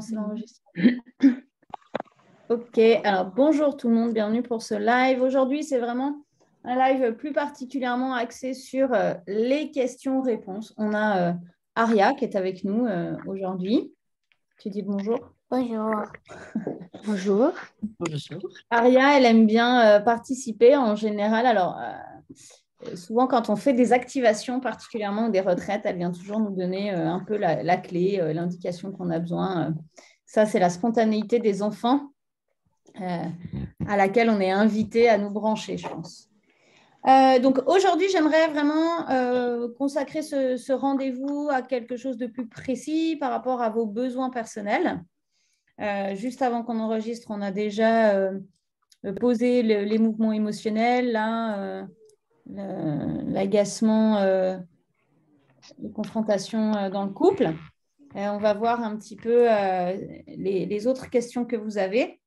C'est l'enregistrement. Ok, alors bonjour tout le monde, bienvenue pour ce live. Aujourd'hui, c'est vraiment un live plus particulièrement axé sur les questions-réponses. On a Aria qui est avec nous aujourd'hui. Tu dis bonjour. Bonjour. Bonjour. Bonjour. Aria, elle aime bien participer en général. Alors, souvent, quand on fait des activations, particulièrement des retraites, elle vient toujours nous donner un peu la clé, l'indication qu'on a besoin. Ça, c'est la spontanéité des enfants à laquelle on est invité à nous brancher, je pense. Donc, aujourd'hui, j'aimerais vraiment consacrer ce rendez-vous à quelque chose de plus précis par rapport à vos besoins personnels. Juste avant qu'on enregistre, on a déjà posé les mouvements émotionnels, là, l'agacement, les confrontations dans le couple. On va voir un petit peu les autres questions que vous avez,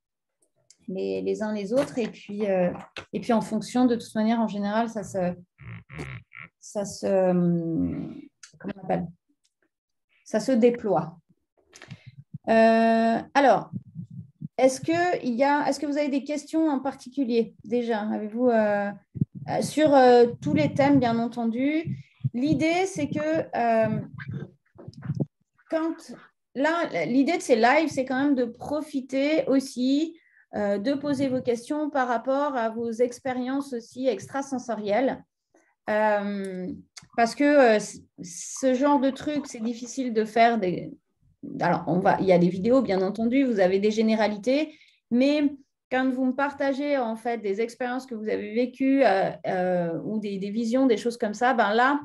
les uns les autres. Et puis, en fonction, de toute manière, en général, ça se comment on appelle? Ça se déploie. Alors, est-ce que vous avez des questions en particulier déjà? Avez-vous sur tous les thèmes, bien entendu. L'idée, c'est que l'idée de ces lives, c'est quand même de profiter aussi de poser vos questions par rapport à vos expériences aussi extrasensorielles. Parce que ce genre de truc, c'est difficile de faire Alors, il y a des vidéos, bien entendu, vous avez des généralités, mais quand vous me partagez en fait des expériences que vous avez vécues ou des visions, des choses comme ça, ben là,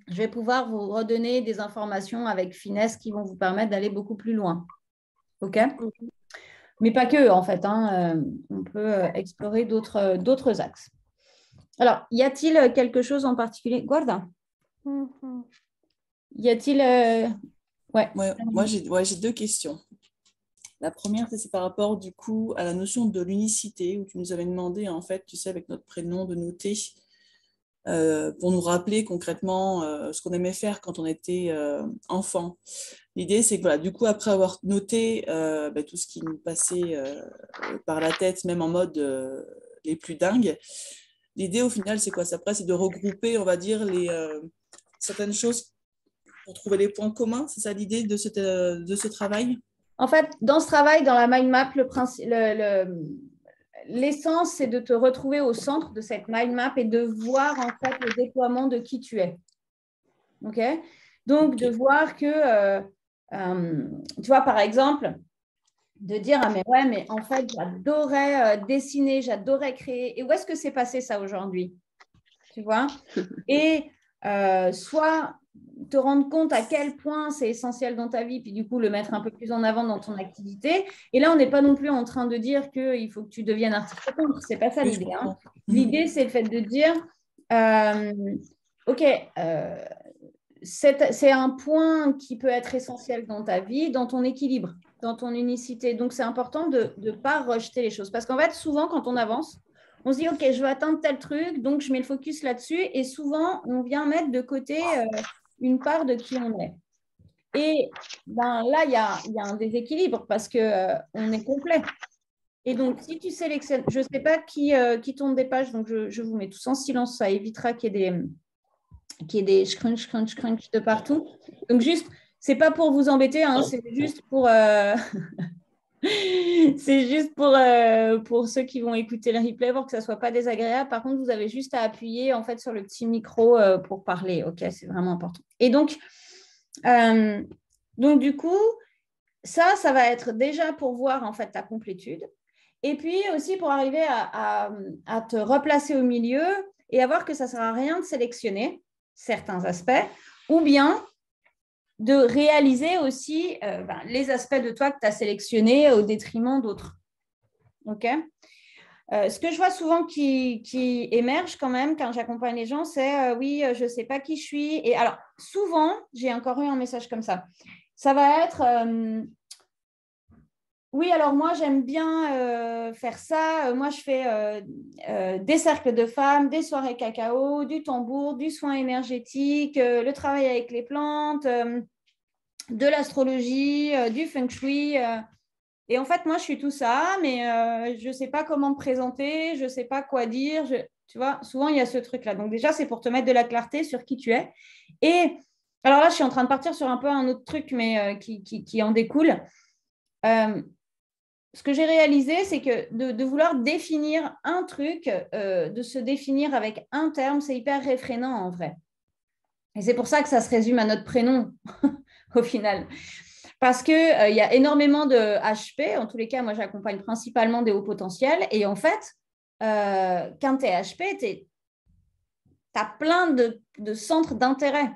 je vais pouvoir vous redonner des informations avec finesse qui vont vous permettre d'aller beaucoup plus loin. OK? Mais pas que, en fait. On peut explorer d'autres axes. Alors, y a-t-il quelque chose en particulier? Guarda. Y a-t-il... Ouais, moi, j'ai deux questions. La première, c'est par rapport du coup à la notion de l'unicité, où tu nous avais demandé, en fait, tu sais, avec notre prénom, de noter pour nous rappeler concrètement ce qu'on aimait faire quand on était enfant. L'idée, c'est que voilà, du coup, après avoir noté tout ce qui nous passait par la tête, même en mode les plus dingues, l'idée au final, c'est quoi? Après, c'est de regrouper, on va dire, certaines choses pour trouver les points communs. C'est ça l'idée de ce travail? En fait, dans ce travail, dans la mind map, l'essence, c'est de te retrouver au centre de cette mind map et de voir en fait le déploiement de qui tu es. OK? Donc, de voir que, tu vois, par exemple, de dire, ah mais ouais, mais en fait, j'adorais dessiner, j'adorais créer. Et où est-ce que c'est passé ça aujourd'hui? Tu vois? Et soit te rendre compte à quel point c'est essentiel dans ta vie, puis du coup le mettre un peu plus en avant dans ton activité. Et là, on n'est pas non plus en train de dire qu'il faut que tu deviennes artiste peintre. C'est pas ça Oui, l'idée. L'idée, c'est le fait de dire, OK, c'est un point qui peut être essentiel dans ta vie, dans ton équilibre, dans ton unicité. Donc, c'est important de ne pas rejeter les choses. Parce qu'en fait, souvent, quand on avance, on se dit, OK, je veux atteindre tel truc, donc je mets le focus là-dessus. Et souvent, on vient mettre de côté une part de qui on est. Et ben, là, il y a un déséquilibre parce qu'on est complet. Et donc, si tu sélectionnes, je ne sais pas qui tourne des pages, donc je vous mets tous en silence, ça évitera qu'il y ait des crunch, crunch, crunch de partout. Donc, juste, c'est pas pour vous embêter, c'est juste pour... c'est juste pour ceux qui vont écouter le replay, pour que ça ne soit pas désagréable. Par contre, vous avez juste à appuyer en fait, sur le petit micro pour parler. OK, c'est vraiment important. Et donc du coup, ça va être déjà pour voir en fait ta complétude. Et puis aussi pour arriver à te replacer au milieu et à voir que ça ne sert à rien de sélectionner certains aspects ou bien de réaliser aussi les aspects de toi que tu as sélectionnés au détriment d'autres. OK? Ce que je vois souvent qui émerge quand même quand j'accompagne les gens, c'est oui, je ne sais pas qui je suis. Et alors, souvent, j'ai encore eu un message comme ça. Ça va être oui, alors moi, j'aime bien faire ça. Moi, je fais des cercles de femmes, des soirées cacao, du tambour, du soin énergétique, le travail avec les plantes. de l'astrologie, du feng shui. Et en fait, moi, je suis tout ça, mais je ne sais pas comment me présenter, je ne sais pas quoi dire. Tu vois, souvent, il y a ce truc-là. Donc déjà, c'est pour te mettre de la clarté sur qui tu es. Et alors là, je suis en train de partir sur un peu un autre truc, mais qui en découle. Ce que j'ai réalisé, c'est que de vouloir définir un truc, de se définir avec un terme, c'est hyper réfrénant en vrai. Et c'est pour ça que ça se résume à notre prénom au final. Parce qu'il y a énormément de HP. En tous les cas, moi, j'accompagne principalement des hauts potentiels. Et en fait, quand tu es HP, tu as plein de centres d'intérêt.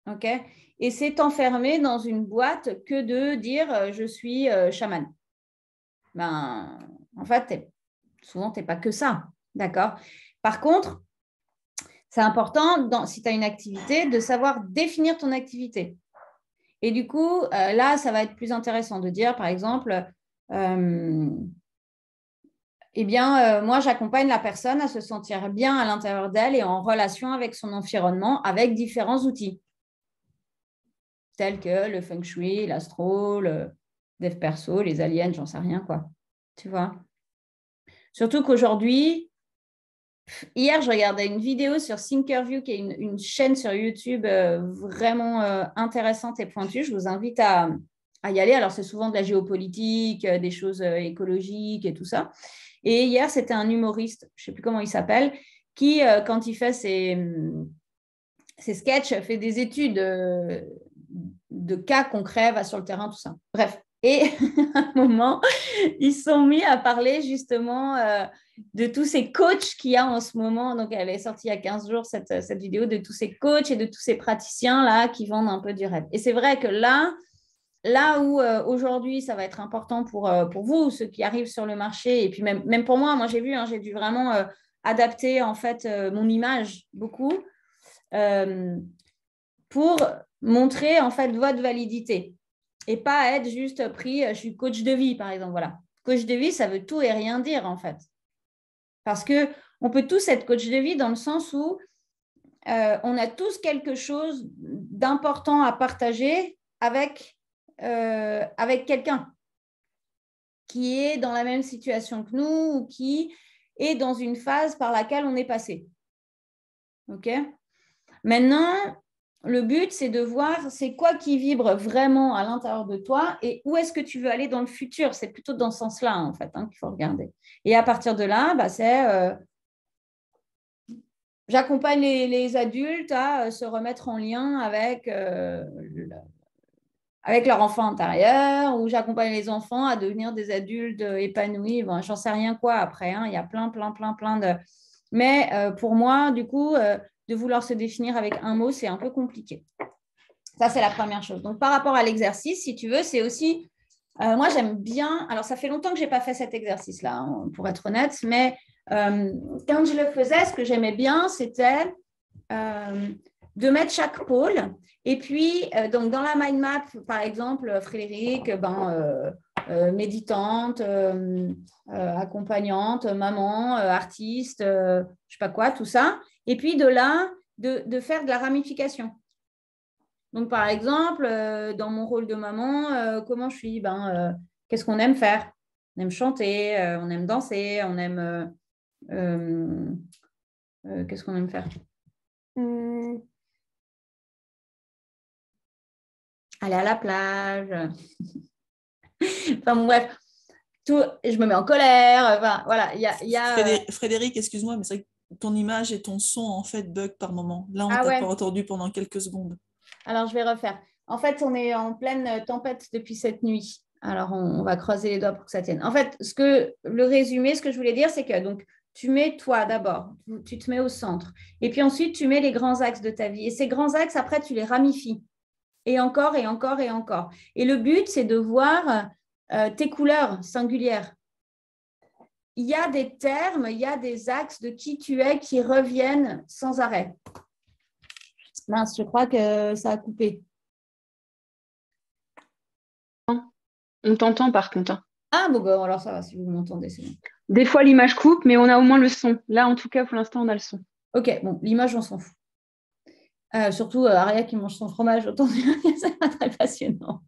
Okay, et c'est enfermé dans une boîte que de dire je suis chaman. Ben, en fait, souvent, tu n'es pas que ça. D'accord. Par contre, c'est important, si tu as une activité, de savoir définir ton activité. Et du coup, là, ça va être plus intéressant de dire, par exemple, moi, j'accompagne la personne à se sentir bien à l'intérieur d'elle et en relation avec son environnement avec différents outils, tels que le feng shui, l'astro, le dev perso, les aliens, j'en sais rien, quoi. Tu vois? Surtout qu'aujourd'hui, hier, je regardais une vidéo sur Thinkerview, qui est une chaîne sur YouTube vraiment intéressante et pointue. Je vous invite à y aller. Alors, c'est souvent de la géopolitique, des choses écologiques et tout ça. Et hier, c'était un humoriste, je ne sais plus comment il s'appelle, qui, quand il fait ses sketchs, fait des études de cas concrets, va sur le terrain, tout ça. Bref. Et à un moment, ils sont mis à parler justement de tous ces coachs qu'il y a en ce moment. Donc, elle est sortie il y a 15 jours, cette vidéo, de tous ces coachs et de tous ces praticiens-là qui vendent un peu du rêve. Et c'est vrai que là où aujourd'hui, ça va être important pour vous, ceux qui arrivent sur le marché, et puis même pour moi, j'ai vu, j'ai dû vraiment adapter en fait mon image beaucoup pour montrer en fait votre validité. Et pas être juste pris, je suis coach de vie, par exemple. Voilà. Coach de vie, ça veut tout et rien dire, en fait. Parce qu'on peut tous être coach de vie dans le sens où on a tous quelque chose d'important à partager avec quelqu'un qui est dans la même situation que nous ou qui est dans une phase par laquelle on est passé. OK ? Maintenant, le but, c'est de voir c'est quoi qui vibre vraiment à l'intérieur de toi et où est-ce que tu veux aller dans le futur. C'est plutôt dans ce sens-là, en fait, qu'il faut regarder. Et à partir de là, c'est j'accompagne les adultes à se remettre en lien avec leur enfant intérieur, ou j'accompagne les enfants à devenir des adultes épanouis. Bon, j'en sais rien quoi après. Il y a plein de... Mais pour moi, du coup... de vouloir se définir avec un mot, c'est un peu compliqué. Ça, c'est la première chose. Donc, par rapport à l'exercice, si tu veux, c'est aussi... moi, j'aime bien... Alors, ça fait longtemps que je n'ai pas fait cet exercice-là, pour être honnête, mais quand je le faisais, ce que j'aimais bien, c'était de mettre chaque pôle. Et puis, donc, dans la mind map, par exemple, Frédéric, méditante, accompagnante, maman, artiste, je ne sais pas quoi, tout ça. Et puis de là, de faire de la ramification. Donc, par exemple, dans mon rôle de maman, comment je suis qu'est-ce qu'on aime faire? On aime chanter, on aime danser, on aime... qu'est-ce qu'on aime faire? Aller à la plage. Enfin, bon, bref. Tout, je me mets en colère. Enfin, voilà, il y a... Frédéric, excuse-moi, mais c'est vrai que ton image et ton son, en fait, bug par moment. Là, on t'a pas entendu pendant quelques secondes. Alors, je vais refaire. En fait, on est en pleine tempête depuis cette nuit. Alors, on va croiser les doigts pour que ça tienne. En fait, le résumé, ce que je voulais dire, c'est que donc, tu mets toi d'abord, tu te mets au centre. Et puis ensuite, tu mets les grands axes de ta vie. Et ces grands axes, après, tu les ramifies. Et encore, et encore, et encore. Et le but, c'est de voir tes couleurs singulières. Il y a des termes, il y a des axes de qui tu es qui reviennent sans arrêt. Mince, je crois que ça a coupé. On t'entend par contre. Ah, bon, alors ça va, si vous m'entendez, c'est bon. Des fois, l'image coupe, mais on a au moins le son. Là, en tout cas, pour l'instant, on a le son. Ok, bon, l'image, on s'en fout. Surtout Aria qui mange son fromage autant que c'est pas très passionnant.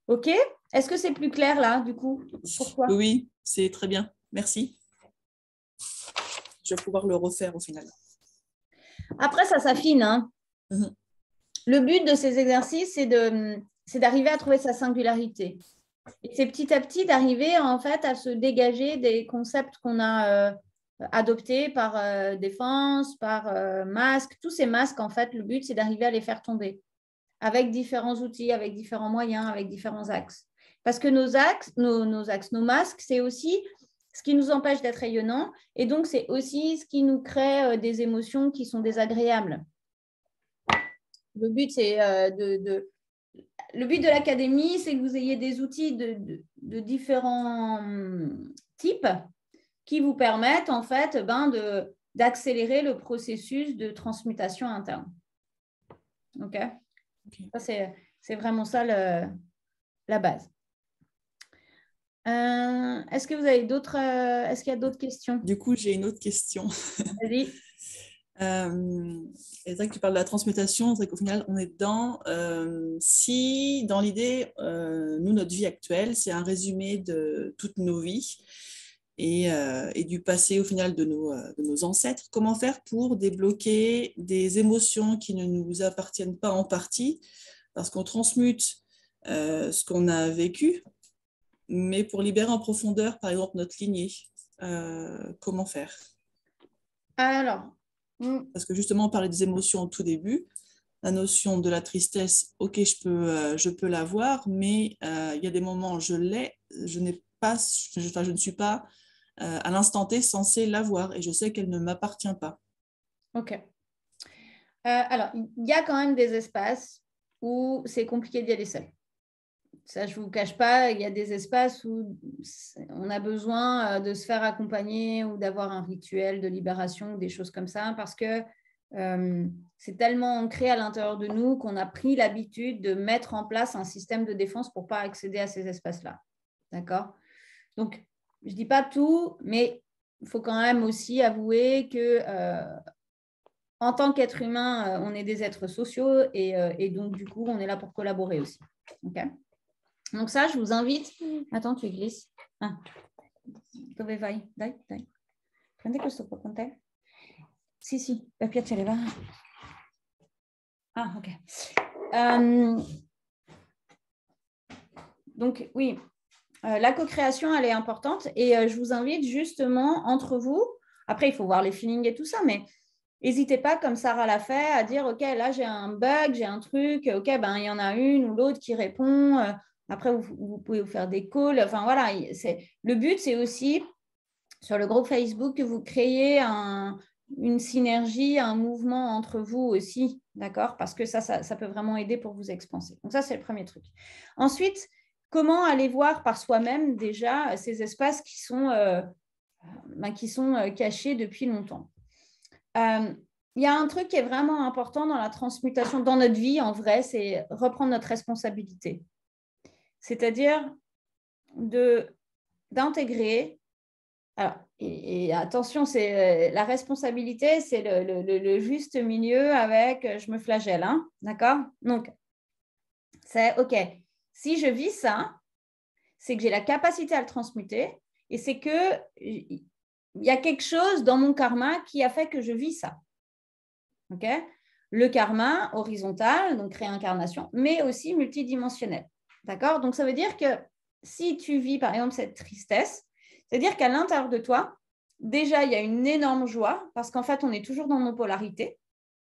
Ok. Est-ce que c'est plus clair là, du coup, pour toi? Oui, c'est très bien. Merci. Je vais pouvoir le refaire au final. Après, ça s'affine. Hein. Le but de ces exercices, c'est d'arriver à trouver sa singularité. Et c'est petit à petit d'arriver en fait à se dégager des concepts qu'on a adoptés par défense, par masque. Tous ces masques, en fait, le but, c'est d'arriver à les faire tomber avec différents outils, avec différents moyens, avec différents axes. Parce que nos masques, c'est aussi ce qui nous empêche d'être rayonnants et donc c'est aussi ce qui nous crée des émotions qui sont désagréables. Le but, c'est le but de l'académie, c'est que vous ayez des outils de différents types qui vous permettent en fait d'accélérer le processus de transmutation interne. OK. Ça, c'est vraiment ça la base. Est-ce que vous avez d'autres est-ce qu'il y a d'autres questions? Du coup, j'ai une autre question. Vas-y. C'est vrai que tu parles de la transmutation, c'est qu'au final, on est dedans. Si, dans l'idée, nous, notre vie actuelle, c'est un résumé de toutes nos vies et du passé, au final, de nos ancêtres, comment faire pour débloquer des émotions qui ne nous appartiennent pas en partie, parce qu'on transmute ce qu'on a vécu, mais pour libérer en profondeur, par exemple, notre lignée, comment faire? Alors, parce que justement, on parlait des émotions au tout début. La notion de la tristesse, ok, je peux l'avoir, mais il y a des moments où je l'ai, je ne suis pas à l'instant T censée l'avoir et je sais qu'elle ne m'appartient pas. Ok. Alors, il y a quand même des espaces où c'est compliqué d'y aller seul. Ça, je ne vous cache pas, il y a des espaces où on a besoin de se faire accompagner ou d'avoir un rituel de libération ou des choses comme ça parce que c'est tellement ancré à l'intérieur de nous qu'on a pris l'habitude de mettre en place un système de défense pour ne pas accéder à ces espaces-là. D'accord? Donc, je ne dis pas tout, mais il faut quand même aussi avouer que en tant qu'être humain, on est des êtres sociaux et donc, du coup, on est là pour collaborer aussi. OK? Donc ça, je vous invite... Attends, tu glisses. Ah. Dove vai? Dai. Prendi questo qua con te? Sì, per piacere, va. Ah, ok. Donc, oui, la co-création, elle est importante et je vous invite justement entre vous, après, il faut voir les feelings et tout ça, mais n'hésitez pas, comme Sarah l'a fait, à dire, OK, là, j'ai un bug, j'ai un truc, OK, ben, il y en a une ou l'autre qui répond. Après, vous pouvez vous faire des calls. Enfin, voilà, le but, c'est aussi, sur le groupe Facebook, que vous créez une synergie, un mouvement entre vous aussi, d'accord? Parce que ça peut vraiment aider pour vous expanser. Donc, ça, c'est le premier truc. Ensuite, comment aller voir par soi-même déjà ces espaces qui sont cachés depuis longtemps? Il y a un truc qui est vraiment important dans la transmutation, dans notre vie, en vrai, c'est reprendre notre responsabilité. C'est-à-dire d'intégrer... Alors, et attention, c'est la responsabilité, c'est le juste milieu avec je me flagelle, hein, d'accord? Donc, c'est OK. Si je vis ça, c'est que j'ai la capacité à le transmuter et c'est que il y a quelque chose dans mon karma qui a fait que je vis ça. OK? Le karma horizontal, donc réincarnation, mais aussi multidimensionnel. D'accord? Donc, ça veut dire que si tu vis, par exemple, cette tristesse, c'est-à-dire qu'à l'intérieur de toi, déjà, il y a une énorme joie parce qu'en fait, on est toujours dans nos polarités.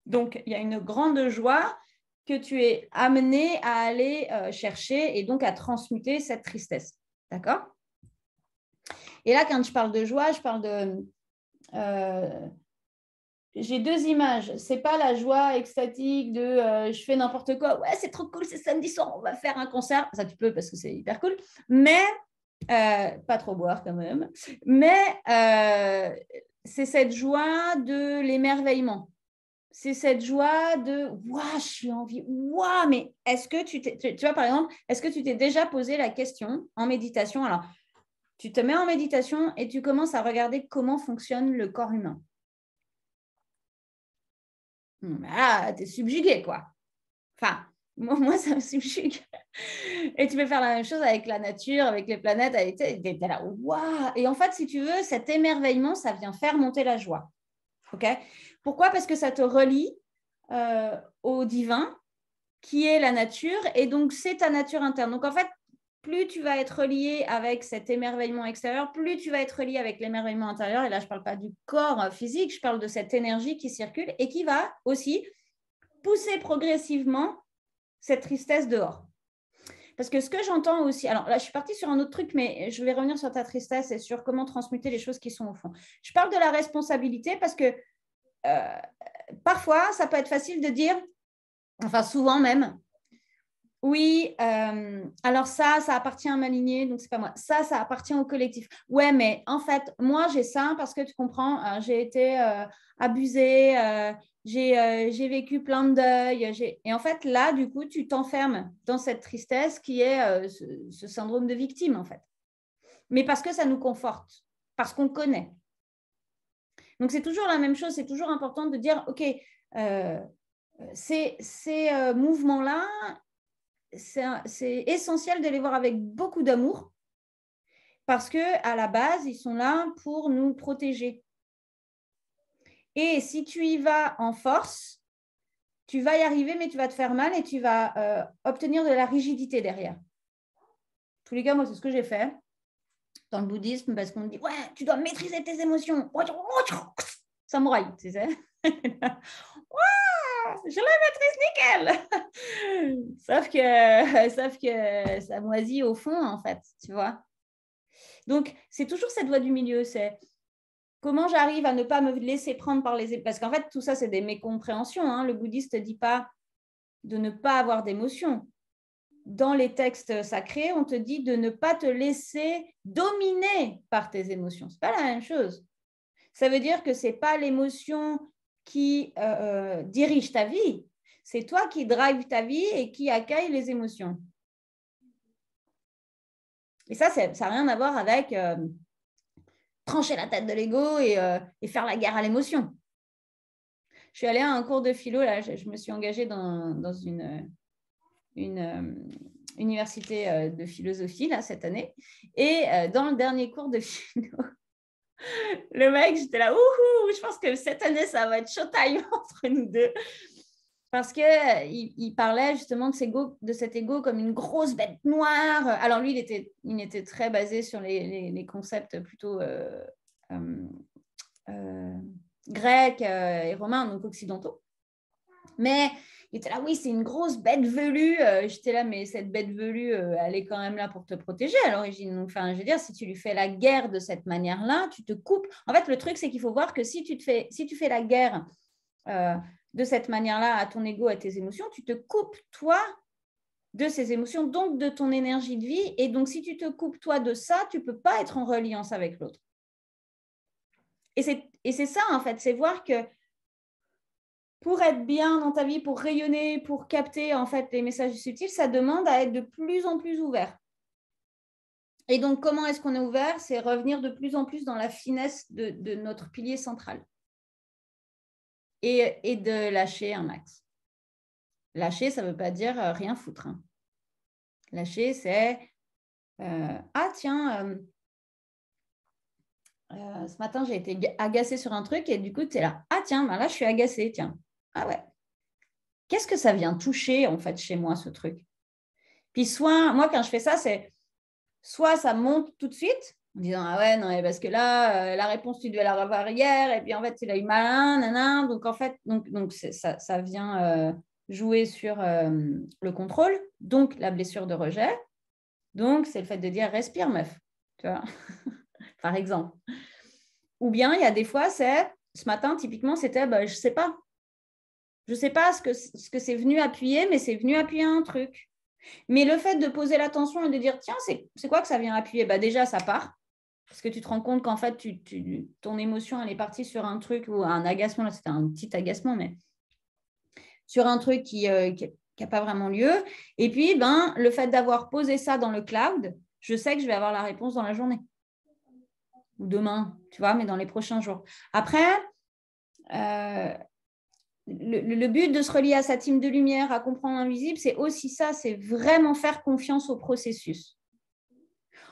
Donc, il y a une grande joie que tu es amené à aller chercher et donc à transmuter cette tristesse. D'accord? Et là, quand je parle de joie, je parle de... j'ai deux images. C'est pas la joie extatique de je fais n'importe quoi. Ouais, c'est trop cool, c'est samedi soir, on va faire un concert. Ça, tu peux parce que c'est hyper cool. Mais pas trop boire quand même. Mais c'est cette joie de l'émerveillement. C'est cette joie de waouh, je suis en vie. Waouh, mais est-ce que tu vois, par exemple, est-ce que tu t'es déjà posé la question en méditation? Alors, tu te mets en méditation et tu commences à regarder comment fonctionne le corps humain. Là, tu es subjugué, quoi. Enfin, moi, ça me subjugue. Et tu peux faire la même chose avec la nature, avec les planètes, t'es là, waouh. Et en fait, si tu veux, cet émerveillement, ça vient faire monter la joie. OK ? Pourquoi ? Parce que ça te relie au divin, qui est la nature, et donc c'est ta nature interne. Donc en fait, plus tu vas être relié avec cet émerveillement extérieur, plus tu vas être relié avec l'émerveillement intérieur. Et là, je ne parle pas du corps physique, je parle de cette énergie qui circule et qui va aussi pousser progressivement cette tristesse dehors. Parce que ce que j'entends aussi, alors là, je suis partie sur un autre truc, mais je vais revenir sur ta tristesse et sur comment transmuter les choses qui sont au fond. Je parle de la responsabilité parce que parfois, ça peut être facile de dire, enfin souvent même, oui, alors ça appartient à ma lignée, donc c'est pas moi. Ça appartient au collectif. Ouais, mais en fait, moi, j'ai ça parce que tu comprends, j'ai été abusée, j'ai vécu plein de deuil. Et en fait, là, du coup, tu t'enfermes dans cette tristesse qui est ce syndrome de victime, en fait. Mais parce que ça nous conforte, parce qu'on connaît. Donc, c'est toujours la même chose, c'est toujours important de dire, OK, ces mouvements-là, c'est essentiel de les voir avec beaucoup d'amour parce qu'à la base, ils sont là pour nous protéger. Et si tu y vas en force, tu vas y arriver, mais tu vas te faire mal et tu vas obtenir de la rigidité derrière. En tous les cas, moi, c'est ce que j'ai fait dans le bouddhisme parce qu'on me dit « Ouais, tu dois maîtriser tes émotions. » Samouraï, tu sais. Je le maîtrise nickel. sauf que ça moisit au fond, en fait, tu vois. Donc, c'est toujours cette voie du milieu, c'est comment j'arrive à ne pas me laisser prendre par les... Parce qu'en fait, tout ça, c'est des mécompréhensions. Hein. Le bouddhiste ne dit pas de ne pas avoir d'émotions. Dans les textes sacrés, on te dit de ne pas te laisser dominer par tes émotions. Ce n'est pas la même chose. Ça veut dire que ce n'est pas l'émotion qui dirige ta vie, c'est toi qui drive ta vie et qui accueille les émotions. Et ça n'a rien à voir avec trancher la tête de l'ego et faire la guerre à l'émotion. Je suis allée à un cours de philo, là, je me suis engagée dans une université de philosophie là, cette année. Et dans le dernier cours de philo, le mec, j'étais là, ouhou, je pense que cette année, ça va être showtime entre nous deux. Parce qu'il parlait justement de cet ego comme une grosse bête noire. Alors lui, il était très basé sur les concepts plutôt grecs et romains, donc occidentaux. Mais il était là, oui, c'est une grosse bête velue. J'étais là, mais cette bête velue, elle est quand même là pour te protéger à l'origine. Donc, enfin, je veux dire, si tu lui fais la guerre de cette manière-là, tu te coupes. En fait, le truc, c'est qu'il faut voir que si tu fais la guerre de cette manière-là à ton ego, à tes émotions, tu te coupes, toi, de ces émotions, donc de ton énergie de vie. Et donc, si tu te coupes, toi, de ça, tu ne peux pas être en reliance avec l'autre. Et c'est ça, en fait, c'est voir que pour être bien dans ta vie, pour rayonner, pour capter en fait les messages subtils, ça demande à être de plus en plus ouvert. Et donc, comment est-ce qu'on est ouvert ? C'est revenir de plus en plus dans la finesse de notre pilier central. Et de lâcher un max. Lâcher, ça ne veut pas dire rien foutre. Hein. Lâcher, c'est ah tiens, ce matin, j'ai été agacée sur un truc et du coup, tu es là. Ah tiens, ben là, je suis agacée, tiens. Ah ouais. Qu'est-ce que ça vient toucher, en fait, chez moi, ce truc ? Puis moi, quand je fais ça, c'est soit ça monte tout de suite, en disant, ah ouais, non, parce que là, la réponse, tu devais la revoir hier, et puis en fait, tu l'as eu malin, nanana. Donc, en fait, donc ça vient jouer sur le contrôle, donc la blessure de rejet. Donc, c'est le fait de dire, respire, meuf, tu vois, par exemple. Ou bien, il y a des fois, ce matin, typiquement, c'était, je ne sais pas. Je ne sais pas ce que c'est venu appuyer, mais c'est venu appuyer un truc. Mais le fait de poser l'attention et de dire, tiens, c'est quoi que ça vient appuyer ? Déjà, ça part. Parce que tu te rends compte qu'en fait, ton émotion, elle est partie sur un truc ou un agacement. Là, c'était un petit agacement, mais sur un truc qui n'a pas vraiment lieu. Et puis, le fait d'avoir posé ça dans le cloud, je sais que je vais avoir la réponse dans la journée. Ou demain, tu vois, mais dans les prochains jours. Après, le but de se relier à sa team de lumière, à comprendre l'invisible, c'est aussi ça, c'est vraiment faire confiance au processus.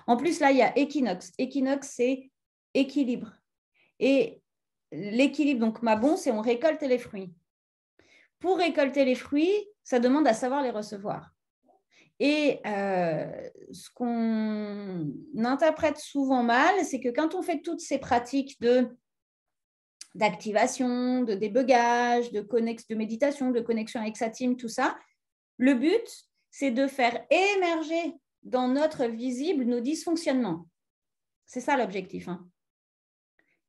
En plus, là, il y a équinoxe. Équinoxe, c'est équilibre. Et l'équilibre, donc Mabon, c'est on récolte les fruits. Pour récolter les fruits, ça demande à savoir les recevoir. Et ce qu'on interprète souvent mal, c'est que quand on fait toutes ces pratiques d'activation, de débugage, de méditation, de connexion avec sa team, tout ça, le but, c'est de faire émerger dans notre visible nos dysfonctionnements. C'est ça l'objectif. Hein.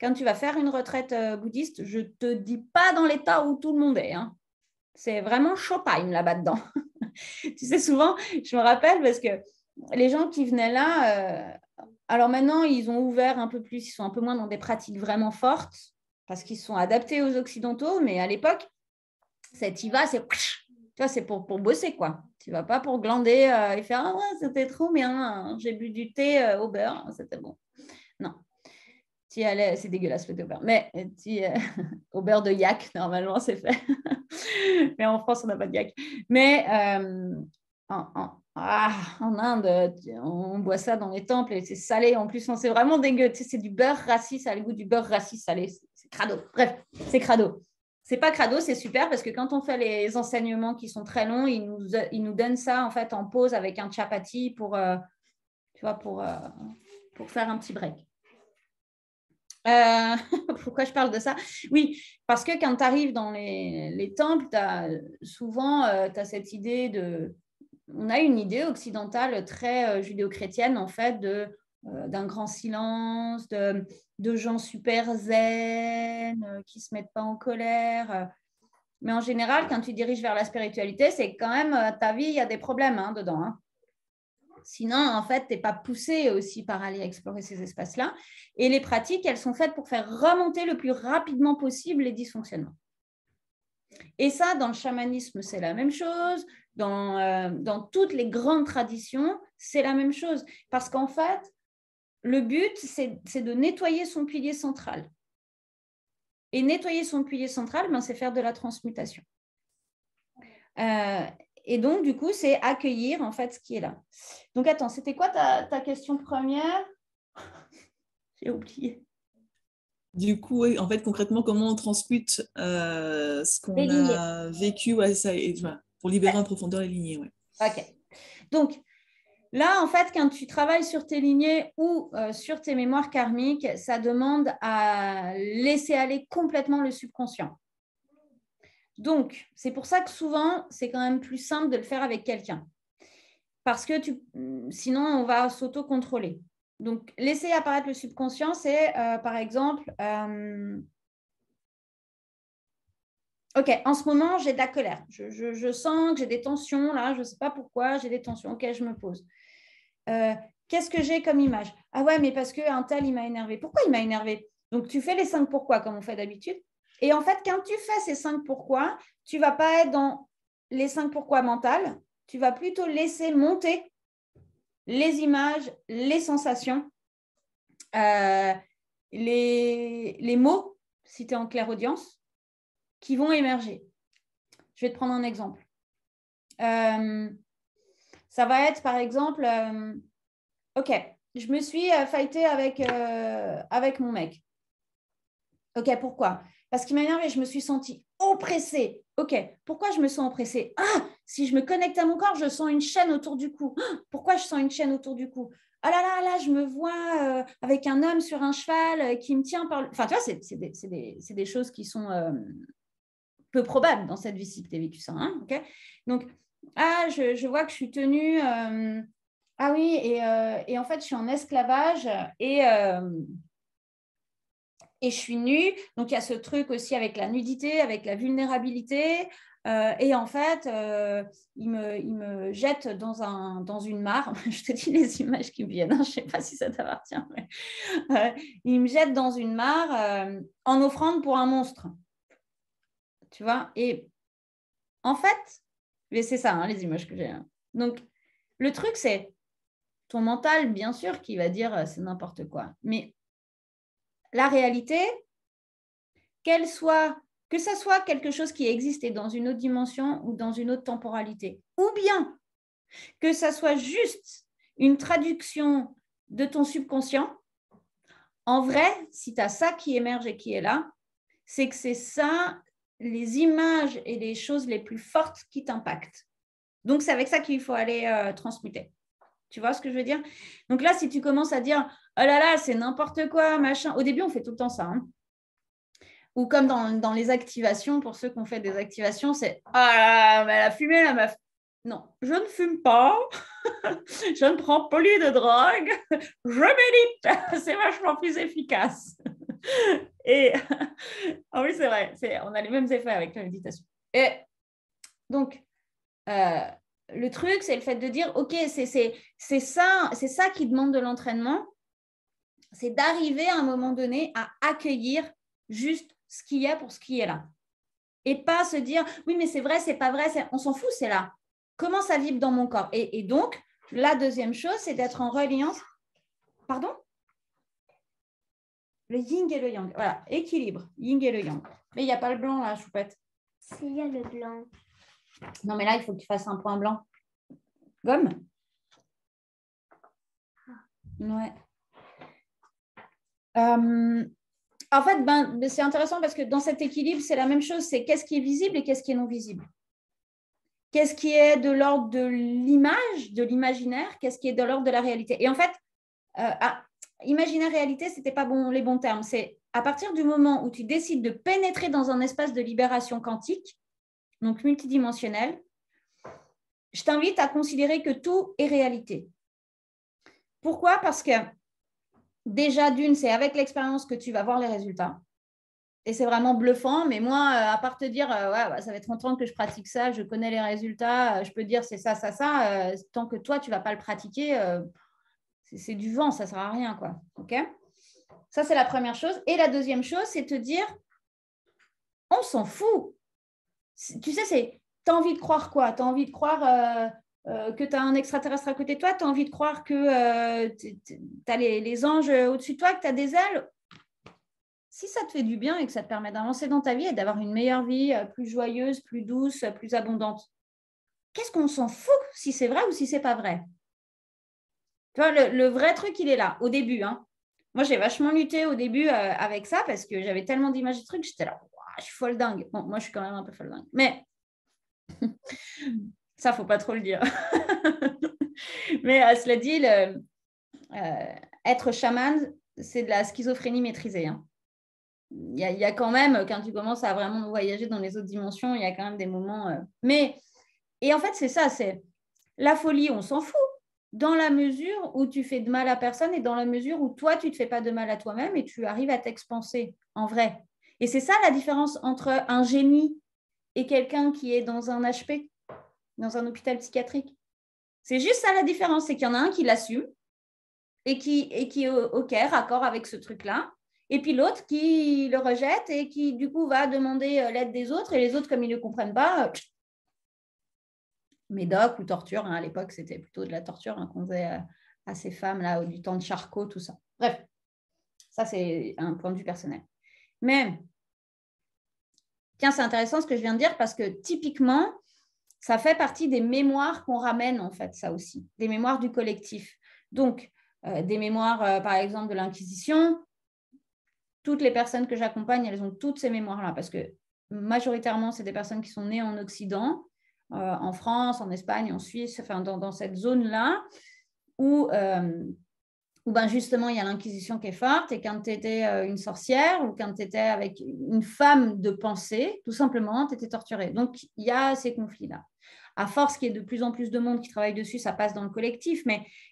Quand tu vas faire une retraite bouddhiste, je ne te dis pas dans l'état où tout le monde est. Hein. C'est vraiment Chopin là-bas dedans. Tu sais, souvent, je me rappelle parce que les gens qui venaient là, alors maintenant, ils ont ouvert un peu plus, ils sont un peu moins dans des pratiques vraiment fortes parce qu'ils sont adaptés aux Occidentaux, mais à l'époque, cette IVA, c'est pour bosser, quoi. Tu ne vas pas pour glander et faire « Ah ouais, c'était trop bien, j'ai bu du thé au beurre, c'était bon. » Non. C'est dégueulasse le thé au beurre, mais au beurre de yak, normalement, c'est fait. Mais en France, on n'a pas de yak. Mais en Inde, on boit ça dans les temples et c'est salé. En plus, c'est vraiment dégueu. Tu sais, c'est du beurre rassis, ça a le goût du beurre rassis salé. C'est crado. Bref, c'est crado. C'est pas crado, c'est super parce que quand on fait les enseignements qui sont très longs, ils nous donnent ça en fait en pause avec un chapati pour faire un petit break. Pourquoi je parle de ça? Oui, parce que quand tu arrives dans les temples, souvent, tu as cette idée de... On a une idée occidentale très judéo-chrétienne, en fait, d'un grand silence, de gens super zen, qui ne se mettent pas en colère. Mais en général, quand tu diriges vers la spiritualité, c'est quand même ta vie, il y a des problèmes dedans. Hein. Sinon, en fait, tu n'es pas poussé aussi par aller explorer ces espaces-là. Et les pratiques, elles sont faites pour faire remonter le plus rapidement possible les dysfonctionnements. Et ça, dans le chamanisme, c'est la même chose. Dans toutes les grandes traditions, c'est la même chose. Parce qu'en fait, le but, c'est de nettoyer son pilier central. Et nettoyer son pilier central, c'est faire de la transmutation. Et donc, du coup, c'est accueillir, en fait, ce qui est là. Donc, attends, c'était quoi ta question première? J'ai oublié. Du coup, en fait, concrètement, comment on transmute ce qu'on a vécu pour libérer en profondeur les lignées. Ouais. OK. Donc, là, en fait, quand tu travailles sur tes lignées ou sur tes mémoires karmiques, ça demande à laisser aller complètement le subconscient. Donc, c'est pour ça que souvent, c'est quand même plus simple de le faire avec quelqu'un. Parce que sinon, on va s'auto-contrôler. Donc, laisser apparaître le subconscient, c'est par exemple, OK, en ce moment, j'ai de la colère. Je sens que j'ai des tensions, là, je ne sais pas pourquoi, j'ai des tensions. OK, je me pose. Qu'est-ce que j'ai comme image? Ah ouais, mais parce qu'un tel, il m'a énervé. Pourquoi il m'a énervé? Donc, tu fais les 5 pourquoi, comme on fait d'habitude. Et en fait, quand tu fais ces 5 pourquoi, tu ne vas pas être dans les 5 pourquoi mentales. Tu vas plutôt laisser monter les images, les sensations, les mots, si tu es en clairaudience, qui vont émerger. Je vais te prendre un exemple. Ça va être, par exemple, OK, je me suis fightée avec mon mec. OK, pourquoi? Parce qu'il m'a énervé, je me suis sentie oppressée. OK, pourquoi je me sens oppressée? Ah, si je me connecte à mon corps, je sens une chaîne autour du cou. Ah, pourquoi je sens une chaîne autour du cou? Ah là, je me vois avec un homme sur un cheval qui me tient par le... Enfin, tu vois, c'est des choses qui sont peu probables dans cette vie si tu as vécu ça. Hein, okay. Donc, je vois que je suis tenue... ah oui, et en fait, je suis en esclavage et je suis nue. Donc, il y a ce truc aussi avec la nudité, avec la vulnérabilité. Et en fait, il me jette dans une mare. Je te dis les images qui me viennent. Hein. Je ne sais pas si ça t'appartient. Mais, il me jette dans une mare en offrande pour un monstre. Tu vois? Et en fait, mais c'est ça, hein, les images que j'ai. Hein. Donc, le truc, c'est ton mental, bien sûr, qui va dire c'est n'importe quoi. Mais la réalité, quelle soit que ça soit quelque chose qui existait dans une autre dimension ou dans une autre temporalité, ou bien que ça soit juste une traduction de ton subconscient, en vrai, si tu as ça qui émerge et qui est là, c'est que c'est ça, les images et les choses les plus fortes qui t'impactent. Donc, c'est avec ça qu'il faut aller transmuter. Tu vois ce que je veux dire? Donc là, si tu commences à dire « Oh là là, c'est n'importe quoi, machin », au début, on fait tout le temps ça. Hein. Ou comme dans les activations, pour ceux qui ont fait des activations, c'est « Ah, mais elle a fumé, la meuf ». Non, je ne fume pas, je ne prends plus de drogue, je médite, c'est vachement plus efficace. Et en oui, c'est vrai, on a les mêmes effets avec la méditation. Et donc, le truc, c'est le fait de dire, OK, c'est ça qui demande de l'entraînement, c'est d'arriver à un moment donné à accueillir juste ce qu'il y a pour ce qui est là. Et pas se dire, oui, mais c'est vrai, c'est pas vrai, on s'en fout, c'est là. Comment ça vibre dans mon corps? Et donc, la deuxième chose, c'est d'être en reliance. Pardon? Le yin et le yang. Voilà, équilibre, yin et le yang. Mais il n'y a pas le blanc là, choupette. Si, il y a le blanc. Non, mais là, il faut que tu fasses un point blanc. Gomme? Ouais. En fait, c'est intéressant parce que dans cet équilibre, c'est la même chose. C'est qu'est-ce qui est visible et qu'est-ce qui est non visible. Qu'est-ce qui est de l'ordre de l'image, de l'imaginaire, qu'est-ce qui est de l'ordre de la réalité. Et en fait, imaginaire, réalité, ce n'était pas les bons termes. C'est à partir du moment où tu décides de pénétrer dans un espace de libération quantique, donc multidimensionnel, je t'invite à considérer que tout est réalité. Pourquoi? Parce que déjà, d'une, c'est avec l'expérience que tu vas voir les résultats. Et c'est vraiment bluffant. Mais moi, à part te dire, ouais, ça fait 30 ans que je pratique ça, je connais les résultats, je peux dire c'est ça, tant que toi, tu ne vas pas le pratiquer, c'est du vent, ça ne sert à rien, quoi. OK? Ça, c'est la première chose. Et la deuxième chose, c'est te dire, on s'en fout. Tu sais, tu as envie de croire quoi? Tu as envie de croire que tu as un extraterrestre à côté de toi? Tu as envie de croire que tu as les anges au-dessus de toi, que tu as des ailes? Si ça te fait du bien et que ça te permet d'avancer dans ta vie et d'avoir une meilleure vie, plus joyeuse, plus douce, plus abondante, qu'est-ce qu'on s'en fout si c'est vrai ou si c'est pas vrai? Tu vois, le vrai truc, il est là, au début. Hein. Moi, j'ai vachement lutté au début avec ça parce que j'avais tellement d'images de trucs, j'étais là, je suis folle dingue. Bon, moi, je suis quand même un peu folle dingue. Mais ça, faut pas trop le dire. Mais cela dit, être chaman, c'est de la schizophrénie maîtrisée. Hein. Il y a quand même, quand tu commences à vraiment voyager dans les autres dimensions, il y a quand même des moments. Et en fait, c'est ça, c'est la folie, on s'en fout. Dans la mesure où tu fais de mal à personne et dans la mesure où toi, tu ne te fais pas de mal à toi-même et tu arrives à t'expanser en vrai. Et c'est ça la différence entre un génie et quelqu'un qui est dans un HP, dans un hôpital psychiatrique. C'est juste ça la différence, c'est qu'il y en a un qui l'assume et qui est OK, raccord avec ce truc-là. Et puis l'autre qui le rejette et qui, du coup, va demander l'aide des autres. Et les autres, comme ils ne comprennent pas, médoc ou torture. Hein, à l'époque, c'était plutôt de la torture qu'on faisait à ces femmes-là, du temps de Charcot, tout ça. Bref, ça, c'est un point de vue personnel. Mais, tiens, c'est intéressant ce que je viens de dire parce que typiquement, ça fait partie des mémoires qu'on ramène, en fait, ça aussi. Des mémoires du collectif. Donc, des mémoires, par exemple, de l'Inquisition. Toutes les personnes que j'accompagne, elles ont toutes ces mémoires-là parce que majoritairement, c'est des personnes qui sont nées en Occident, en France, en Espagne, en Suisse, enfin dans cette zone-là où justement, il y a l'Inquisition qui est forte et quand tu étais une sorcière ou quand tu étais avec une femme de pensée, tout simplement, tu étais torturée. Donc, il y a ces conflits-là. À force qu'il y ait de plus en plus de monde qui travaille dessus, ça passe dans le collectif.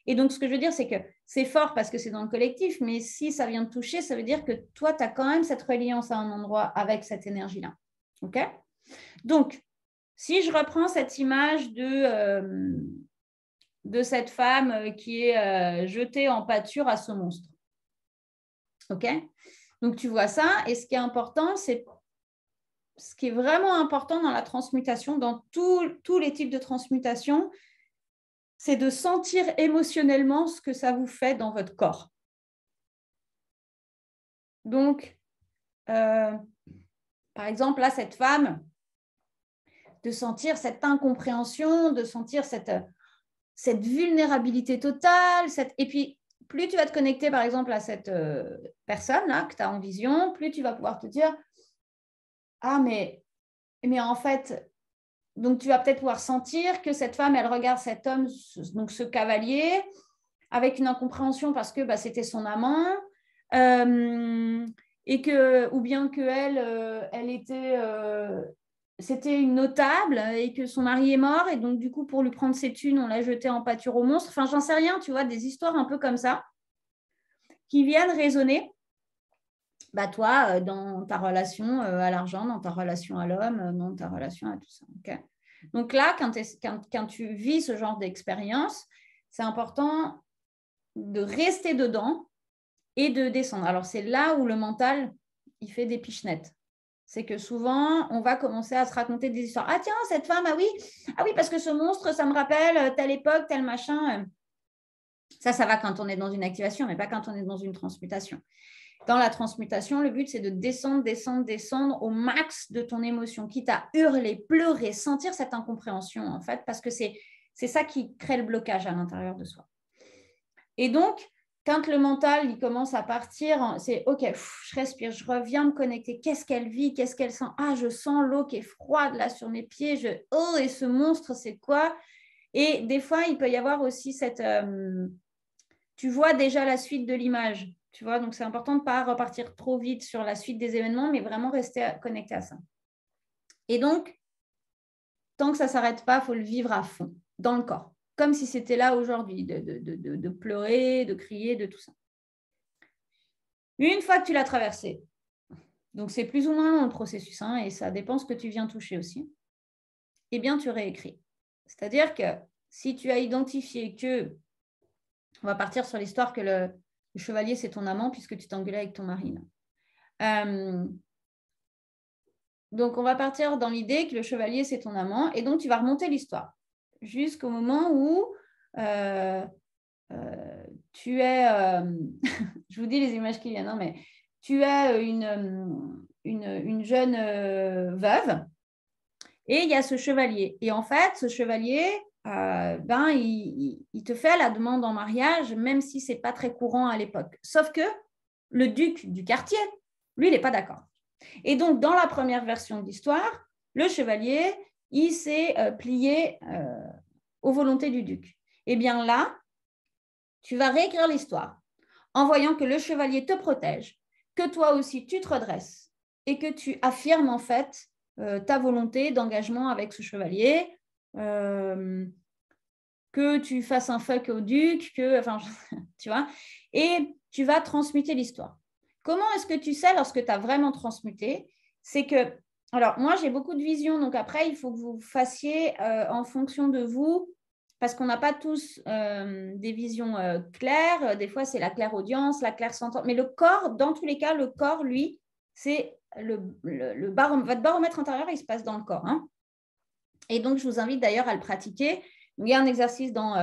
Et donc, ce que je veux dire, c'est que c'est fort parce que c'est dans le collectif, mais si ça vient te toucher, ça veut dire que toi, tu as quand même cette reliance à un endroit avec cette énergie-là. OK? Donc, si je reprends cette image de cette femme qui est jetée en pâture à ce monstre. OK? Donc, tu vois ça. Et ce qui est important, ce qui est vraiment important dans la transmutation, dans tous les types de transmutation, c'est de sentir émotionnellement ce que ça vous fait dans votre corps. Donc, par par exemple, là, cette femme, de sentir cette incompréhension, de sentir cette vulnérabilité totale. Et puis, plus tu vas te connecter, par exemple, à cette personne-là que tu as en vision, plus tu vas pouvoir te dire « Ah, mais en fait… » Donc, tu vas peut-être pouvoir sentir que cette femme, elle regarde cet homme, donc ce cavalier, avec une incompréhension parce que c'était son amant, et que, ou bien qu'elle elle était… c'était une notable et que son mari est mort et donc du coup pour lui prendre ses thunes on l'a jeté en pâture au monstre. Enfin j'en sais rien, tu vois, des histoires un peu comme ça qui viennent résonner toi dans ta relation à l'argent, dans ta relation à l'homme, dans ta relation à tout ça. Okay. Donc là quand tu vis ce genre d'expérience, c'est important de rester dedans et de descendre. Alors c'est là où le mental il fait des pichenettes. C'est que souvent, on va commencer à se raconter des histoires. Ah tiens, cette femme, ah oui, parce que ce monstre, ça me rappelle telle époque, tel machin. Ça va quand on est dans une activation, mais pas quand on est dans une transmutation. Dans la transmutation, le but, c'est de descendre au max de ton émotion, quitte à hurler, pleurer, sentir cette incompréhension, en fait, parce que c'est ça qui crée le blocage à l'intérieur de soi. Et donc, quand le mental il commence à partir, c'est OK, je respire, je reviens me connecter. Qu'est-ce qu'elle vit? Qu'est-ce qu'elle sent? Ah, je sens l'eau qui est froide là sur mes pieds. Et ce monstre, c'est quoi? Et des fois, il peut y avoir aussi cette… tu vois déjà la suite de l'image. Tu vois, donc c'est important de ne pas repartir trop vite sur la suite des événements, mais vraiment rester connecté à ça. Et donc, tant que ça ne s'arrête pas, il faut le vivre à fond, dans le corps. Comme si c'était là aujourd'hui, de pleurer, de crier, de tout ça. Une fois que tu l'as traversé, donc c'est plus ou moins long le processus, hein, et ça dépend ce que tu viens toucher aussi, eh bien tu réécris. C'est-à-dire que si tu as identifié que, on va partir sur l'histoire que le chevalier c'est ton amant puisque tu t'engueulais avec ton mari. Donc on va partir dans l'idée que le chevalier c'est ton amant et donc tu vas remonter l'histoire jusqu'au moment où tu es, je vous dis les images qui viennent, mais tu es une jeune veuve et il y a ce chevalier. Et en fait, ce chevalier, il te fait la demande en mariage, même si ce n'est pas très courant à l'époque. Sauf que le duc du quartier, lui, il n'est pas d'accord. Et donc, dans la première version de l'histoire, le chevalier, il s'est plié aux volontés du duc. Eh bien là, tu vas réécrire l'histoire en voyant que le chevalier te protège, que toi aussi tu te redresses et que tu affirmes en fait ta volonté d'engagement avec ce chevalier, que tu fasses un fuck au duc, tu vois, et tu vas transmuter l'histoire. Comment est-ce que tu sais lorsque tu as vraiment transmuté? C'est que, alors moi j'ai beaucoup de visions, donc après il faut que vous fassiez en fonction de vous, parce qu'on n'a pas tous des visions claires. Des fois, c'est la clairaudience, la clairsentence. Mais le corps, dans tous les cas, le corps, lui, c'est votre baromètre intérieur, il se passe dans le corps. Hein. Et donc, je vous invite d'ailleurs à le pratiquer. Il y a un exercice dans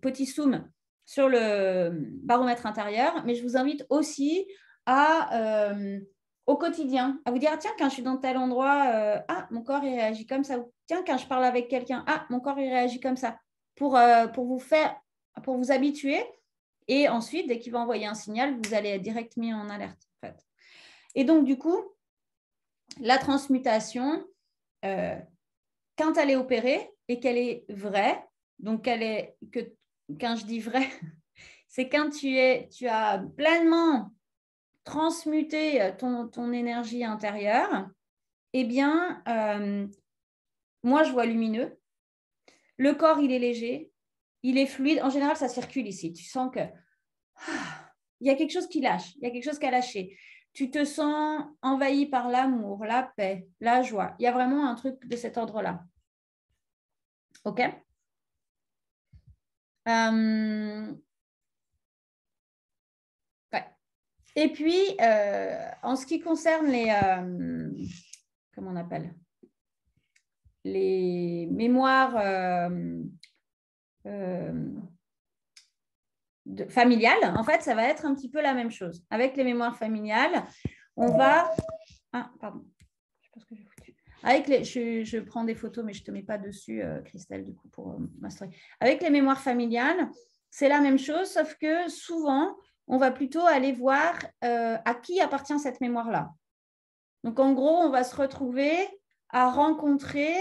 Petit Soum sur le baromètre intérieur, mais je vous invite aussi au quotidien, à vous dire, tiens, quand je suis dans tel endroit, mon corps, il réagit comme ça. Ou, tiens, quand je parle avec quelqu'un, mon corps, il réagit comme ça. Pour vous habituer. Et ensuite, dès qu'il va envoyer un signal, vous allez être direct mis en alerte. En fait. Et donc, du coup, la transmutation, quand elle est opérée et qu'elle est vraie, donc quand je dis vrai, c'est quand tu as pleinement transmuté ton énergie intérieure, eh bien, moi, je vois lumineux. Le corps, il est léger, il est fluide. En général, ça circule ici. Tu sens que il y a quelque chose qui lâche, il y a quelque chose qui a lâché. Tu te sens envahi par l'amour, la paix, la joie. Il y a vraiment un truc de cet ordre-là. OK? Ouais. Et puis, en ce qui concerne les… comment on appelle? Les mémoires… familiales, en fait, ça va être un petit peu la même chose. Avec les mémoires familiales, on va… Ah, pardon. Je pense que Je prends des photos, mais je ne te mets pas dessus, Christelle, du coup, pour ma story. Avec les mémoires familiales, c'est la même chose, sauf que souvent, on va plutôt aller voir à qui appartient cette mémoire-là. Donc, en gros, on va se retrouver à rencontrer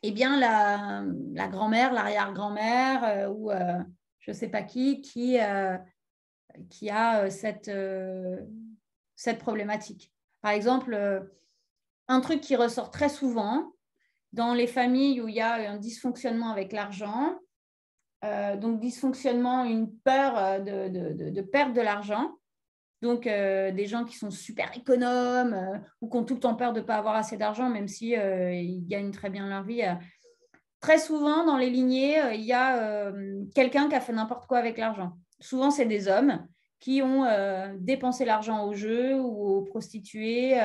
eh bien, la grand-mère, l'arrière-grand-mère ou je ne sais pas qui a cette problématique. Par exemple, un truc qui ressort très souvent dans les familles où il y a un dysfonctionnement avec l'argent, donc dysfonctionnement, une peur de perdre de l'argent. Donc, des gens qui sont super économes ou qui ont tout le temps peur de ne pas avoir assez d'argent, même si ils gagnent très bien leur vie. Très souvent, dans les lignées, il y a quelqu'un qui a fait n'importe quoi avec l'argent. Souvent, c'est des hommes qui ont dépensé l'argent au jeu ou aux prostituées,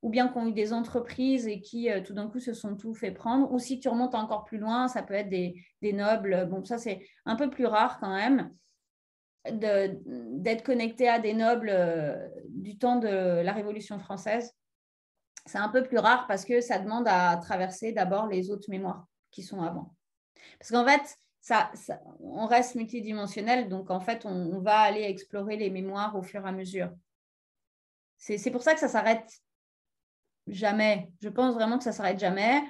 ou bien qui ont eu des entreprises et qui, tout d'un coup, se sont tout fait prendre. Ou si tu remontes encore plus loin, ça peut être des nobles. Bon, ça, c'est un peu plus rare quand même d'être connecté à des nobles du temps de la Révolution française. C'est un peu plus rare parce que ça demande à traverser d'abord les autres mémoires qui sont avant. Parce qu'en fait, on reste multidimensionnel, donc en fait, on va aller explorer les mémoires au fur et à mesure. C'est pour ça que ça s'arrête jamais. Je pense vraiment que ça s'arrête jamais.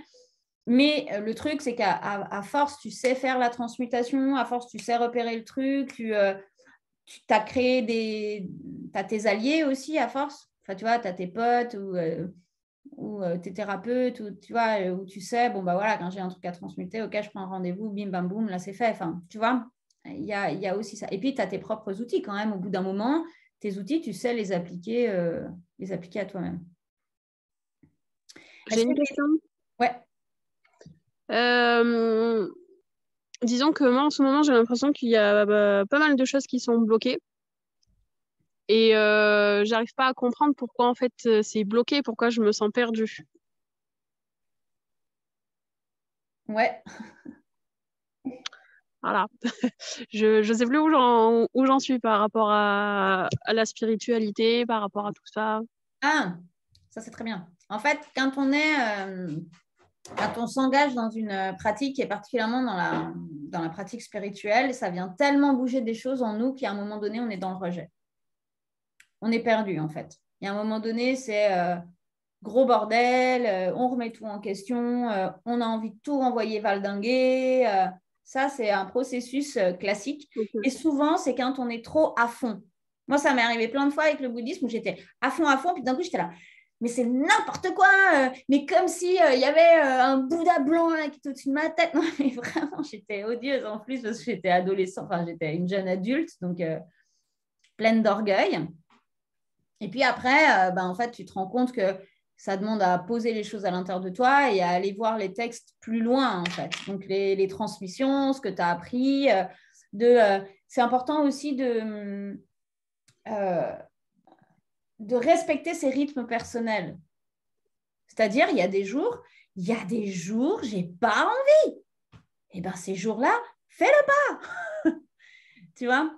Mais le truc, c'est qu'à force, tu sais faire la transmutation, à force, tu sais repérer le truc, tu as créé t'as tes alliés aussi à force. Enfin, tu vois, tu as tes potes ou tes thérapeutes, ou tu vois, où tu sais, bon, bah voilà, quand j'ai un truc à transmuter, ok, je prends un rendez-vous, bim, bam, boum, là, c'est fait. Enfin, tu vois, il y a aussi ça. Et puis, tu as tes propres outils quand même. Au bout d'un moment, tes outils, tu sais les appliquer à toi-même. J'ai une question. Ouais. Disons que moi, en ce moment, j'ai l'impression qu'il y a pas mal de choses qui sont bloquées. Et j'arrive pas à comprendre pourquoi, en fait, c'est bloqué, pourquoi je me sens perdue. Ouais. Voilà. Je sais plus où j'en suis par rapport à la spiritualité, par rapport à tout ça. Ah, ça, c'est très bien. En fait, quand on s'engage dans une pratique, et particulièrement dans la pratique spirituelle, ça vient tellement bouger des choses en nous qu'à un moment donné, on est dans le rejet. On est perdu, en fait. Et à un moment donné, c'est gros bordel, on remet tout en question, on a envie de tout renvoyer valdinguer. Ça, c'est un processus classique. Et souvent, c'est quand on est trop à fond. Moi, ça m'est arrivé plein de fois avec le bouddhisme où j'étais à fond, puis d'un coup, j'étais là. Mais c'est n'importe quoi, mais comme si il y avait un Bouddha blanc là, qui était au-dessus de ma tête. Non, mais vraiment, j'étais odieuse en plus parce que j'étais adolescente, enfin, j'étais une jeune adulte, donc pleine d'orgueil. Et puis après, en fait, tu te rends compte que ça demande à poser les choses à l'intérieur de toi et à aller voir les textes plus loin, en fait. Donc, les transmissions, ce que tu as appris. C'est important aussi de respecter ses rythmes personnels. C'est-à-dire, il y a des jours, j'ai pas envie. Et bien, ces jours-là, fais-le pas. Tu vois?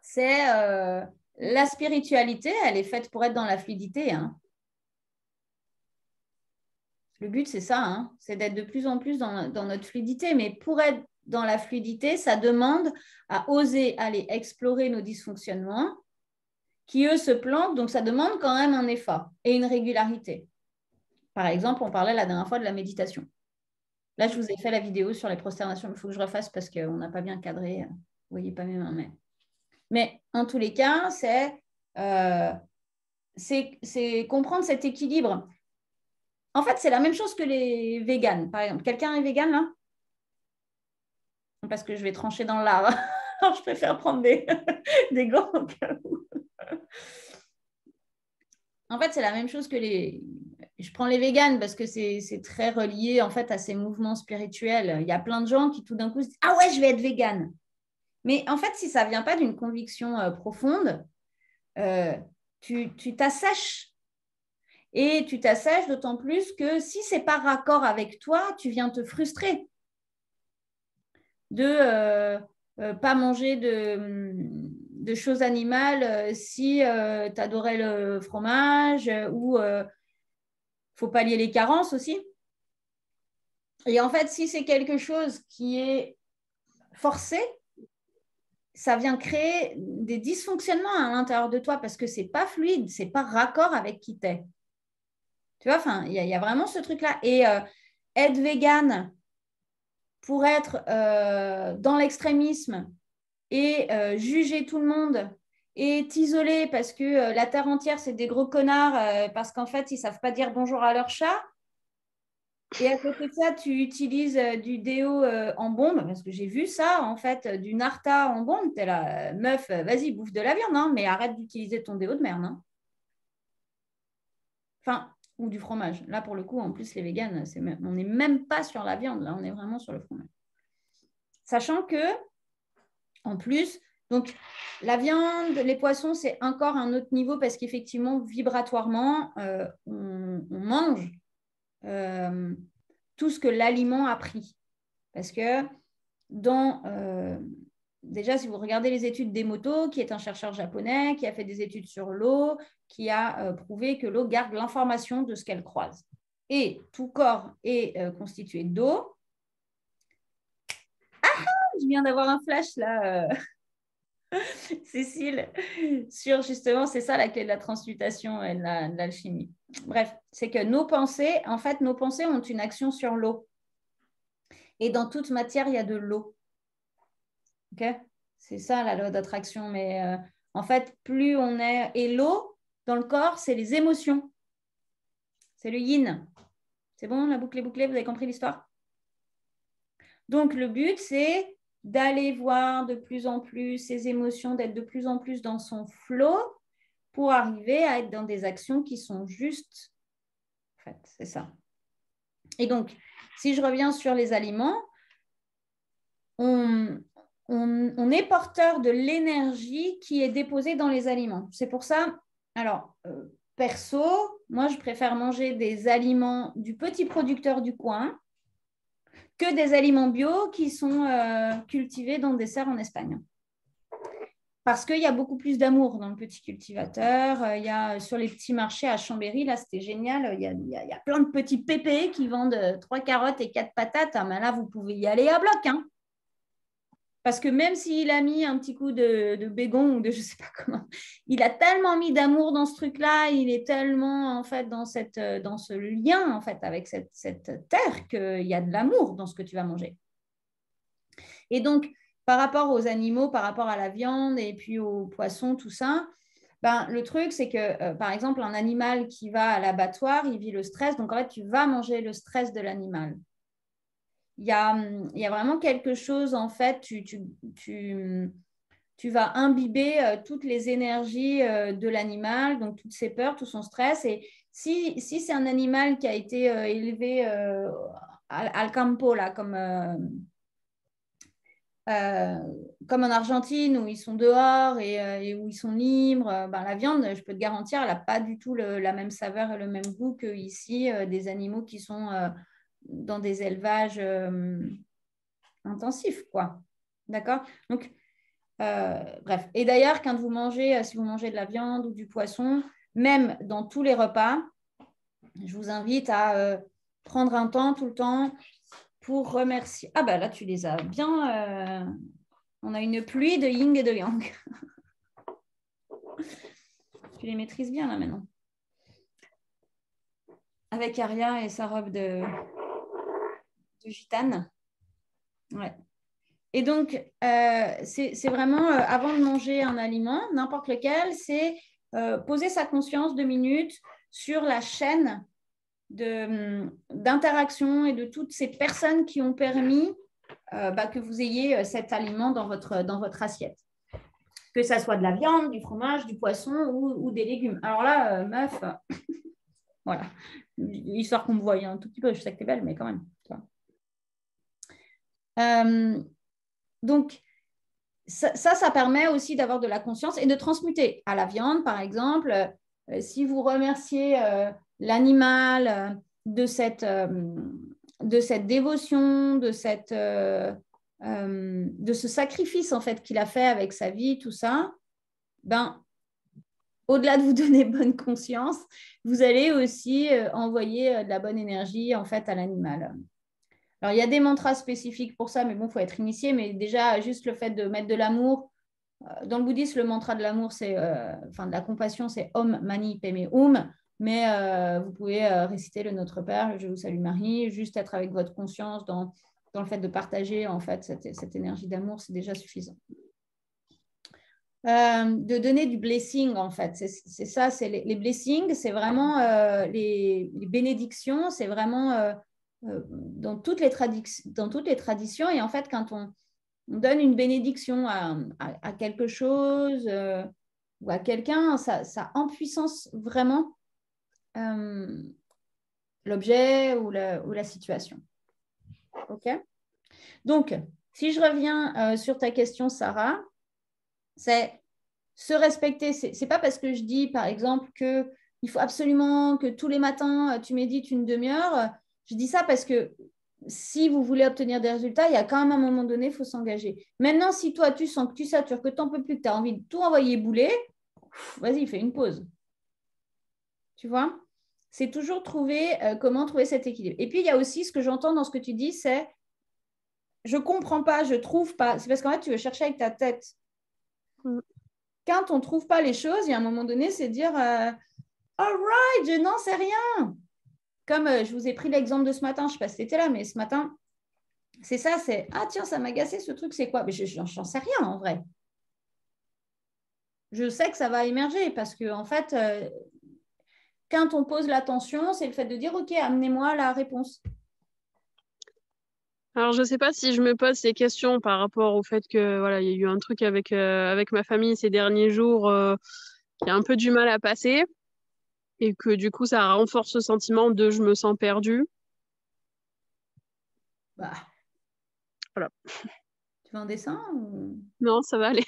C'est la spiritualité, elle est faite pour être dans la fluidité. Hein. Le but, c'est ça, hein, c'est d'être de plus en plus dans notre fluidité. Mais pour être dans la fluidité, ça demande à oser aller explorer nos dysfonctionnements qui, eux, se plantent. Donc, ça demande quand même un effort et une régularité. Par exemple, on parlait la dernière fois de la méditation. Là, je vous ai fait la vidéo sur les prosternations. Il faut que je refasse parce qu'on n'a pas bien cadré. Vous ne voyez pas mes mains, mais en tous les cas, c'est comprendre cet équilibre. En fait, c'est la même chose que les véganes, par exemple. Quelqu'un est végane, là? Parce que je vais trancher dans l'art. Alors, je préfère prendre des gants au cas où. En fait, c'est la même chose que Je prends les véganes parce que c'est très relié, en fait, à ces mouvements spirituels. Il y a plein de gens qui, tout d'un coup, se disent « Ah ouais, je vais être végane !» Mais en fait, si ça ne vient pas d'une conviction profonde, tu t'assèches. Et tu t'assèches d'autant plus que si ce n'est pas raccord avec toi, tu viens te frustrer de pas manger de choses animales si tu adorais le fromage ou faut pallier les carences aussi. Et en fait, si c'est quelque chose qui est forcé, ça vient créer des dysfonctionnements à l'intérieur de toi parce que c'est pas fluide, c'est pas raccord avec qui t'es. Tu vois, enfin, il y a vraiment ce truc-là. Et être végane pour être dans l'extrémisme et juger tout le monde et t'isoler parce que la terre entière, c'est des gros connards parce qu'en fait, ils ne savent pas dire bonjour à leur chat. Et à côté de ça, tu utilises du déo en bombe, parce que j'ai vu ça, en fait, du Narta en bombe. T'es là, meuf, vas-y, bouffe de la viande, hein, mais arrête d'utiliser ton déo de merde. Hein. Enfin, ou du fromage. Là, pour le coup, en plus, les véganes, on n'est même pas sur la viande, là, on est vraiment sur le fromage. Sachant que, en plus, donc la viande, les poissons, c'est encore un autre niveau parce qu'effectivement, vibratoirement, on mange tout ce que l'aliment a pris. Parce que déjà, si vous regardez les études d'Emoto, qui est un chercheur japonais, qui a fait des études sur l'eau, qui a prouvé que l'eau garde l'information de ce qu'elle croise. Et tout corps est constitué d'eau. Ah, je viens d'avoir un flash là, Cécile, sur justement, c'est ça la clé de la transmutation et de l'alchimie. Bref, c'est que nos pensées ont une action sur l'eau. Et dans toute matière, il y a de l'eau. Okay, c'est ça la loi d'attraction. Mais en fait, plus on est... Et l'eau, dans le corps, c'est les émotions. C'est le yin. C'est bon, la boucle est bouclée, vous avez compris l'histoire? Donc, le but, c'est d'aller voir de plus en plus ses émotions, d'être de plus en plus dans son flow pour arriver à être dans des actions qui sont justes. En fait, c'est ça. Et donc, si je reviens sur les aliments, on est porteur de l'énergie qui est déposée dans les aliments. C'est pour ça, alors, perso, moi, je préfère manger des aliments du petit producteur du coin que des aliments bio qui sont cultivés dans des serres en Espagne. Parce qu'il y a beaucoup plus d'amour dans le petit cultivateur. Il y a sur les petits marchés à Chambéry, là, c'était génial. Il y a plein de petits pépés qui vendent 3 carottes et 4 patates. Ah, mais là, vous pouvez y aller à bloc. Hein. Parce que même s'il a mis un petit coup de bégon ou de je ne sais pas comment, il a tellement mis d'amour dans ce truc-là, il est tellement en fait dans ce lien en fait avec cette terre qu'il y a de l'amour dans ce que tu vas manger. Et donc, par rapport aux animaux, par rapport à la viande et puis aux poissons, tout ça, ben, le truc, c'est que, par exemple, un animal qui va à l'abattoir, il vit le stress. Donc, en fait, tu vas manger le stress de l'animal. Il y a vraiment quelque chose, en fait, tu vas imbiber toutes les énergies de l'animal, donc toutes ses peurs, tout son stress. Et si c'est un animal qui a été élevé al campo, là, comme en Argentine, où ils sont dehors et où ils sont libres, ben, la viande, je peux te garantir, elle n'a pas du tout la même saveur et le même goût qu'ici, des animaux qui sont dans des élevages intensifs, quoi. D'accord? Donc, bref. Et d'ailleurs, quand vous mangez, si vous mangez de la viande ou du poisson, même dans tous les repas, je vous invite à prendre un temps, tout le temps, pour remercier. Ah, bah là, tu les as bien. On a une pluie de yin et de yang. Tu les maîtrises bien, là, maintenant. Avec Aria et sa robe de gitane. Ouais. Et donc, c'est vraiment, avant de manger un aliment, n'importe lequel, c'est poser sa conscience 2 minutes sur la chaîne d'interaction et de toutes ces personnes qui ont permis que vous ayez cet aliment dans votre assiette. Que ça soit de la viande, du fromage, du poisson ou des légumes. Alors là, meuf, voilà. Histoire qu'on me voie un tout petit peu, je sais que t'es belle, mais quand même. Donc, ça permet aussi d'avoir de la conscience et de transmuter. À la viande, par exemple, si vous remerciez l'animal de cette dévotion, de ce sacrifice en fait qu'il a fait avec sa vie, tout ça, au-delà de vous donner bonne conscience, vous allez aussi envoyer de la bonne énergie en fait à l'animal. Alors, il y a des mantras spécifiques pour ça, mais bon, il faut être initié. Mais déjà, juste le fait de mettre de l'amour. Dans le bouddhisme, le mantra de l'amour, de la compassion, c'est Om Mani Padme Hum. Mais vous pouvez réciter le Notre Père, Je vous salue Marie, juste être avec votre conscience dans le fait de partager en fait cette énergie d'amour, c'est déjà suffisant. De donner du blessing en fait, c'est ça, c'est les blessings, c'est vraiment les bénédictions, c'est vraiment dans toutes les traditions. Et en fait, quand on donne une bénédiction à quelque chose ou à quelqu'un, ça empuissance vraiment l'objet ou la situation. OK ? Donc, si je reviens sur ta question, Sarah, c'est se respecter. C'est pas parce que je dis, par exemple, qu'il faut absolument que tous les matins, tu médites une demi-heure. Je dis ça parce que si vous voulez obtenir des résultats, il y a quand même un moment donné, il faut s'engager. Maintenant, si toi, tu sens que tu satures, que tu n'en peux plus, que tu as envie de tout envoyer bouler, vas-y, fais une pause. Tu vois ? C'est toujours trouver comment trouver cet équilibre. Et puis, il y a aussi ce que j'entends dans ce que tu dis, c'est je ne comprends pas, je ne trouve pas. C'est parce qu'en fait, tu veux chercher avec ta tête. Quand on ne trouve pas les choses, il y a un moment donné, c'est dire all right, je n'en sais rien. Comme je vous ai pris l'exemple de ce matin, je ne sais pas si tu étais là, mais ce matin, c'est ça, c'est ah tiens, ça m'a agacé ce truc, c'est quoi? Mais je n'en sais rien en vrai. Je sais que ça va émerger parce que en fait, quand on pose l'attention, c'est le fait de dire ok, amenez-moi la réponse. Alors, je ne sais pas si je me pose ces questions par rapport au fait que voilà, il y a eu un truc avec ma famille ces derniers jours qui a un peu du mal à passer et que du coup, ça renforce ce sentiment de je me sens perdue. Bah. Voilà. Tu veux un dessin ou... Non, ça va aller.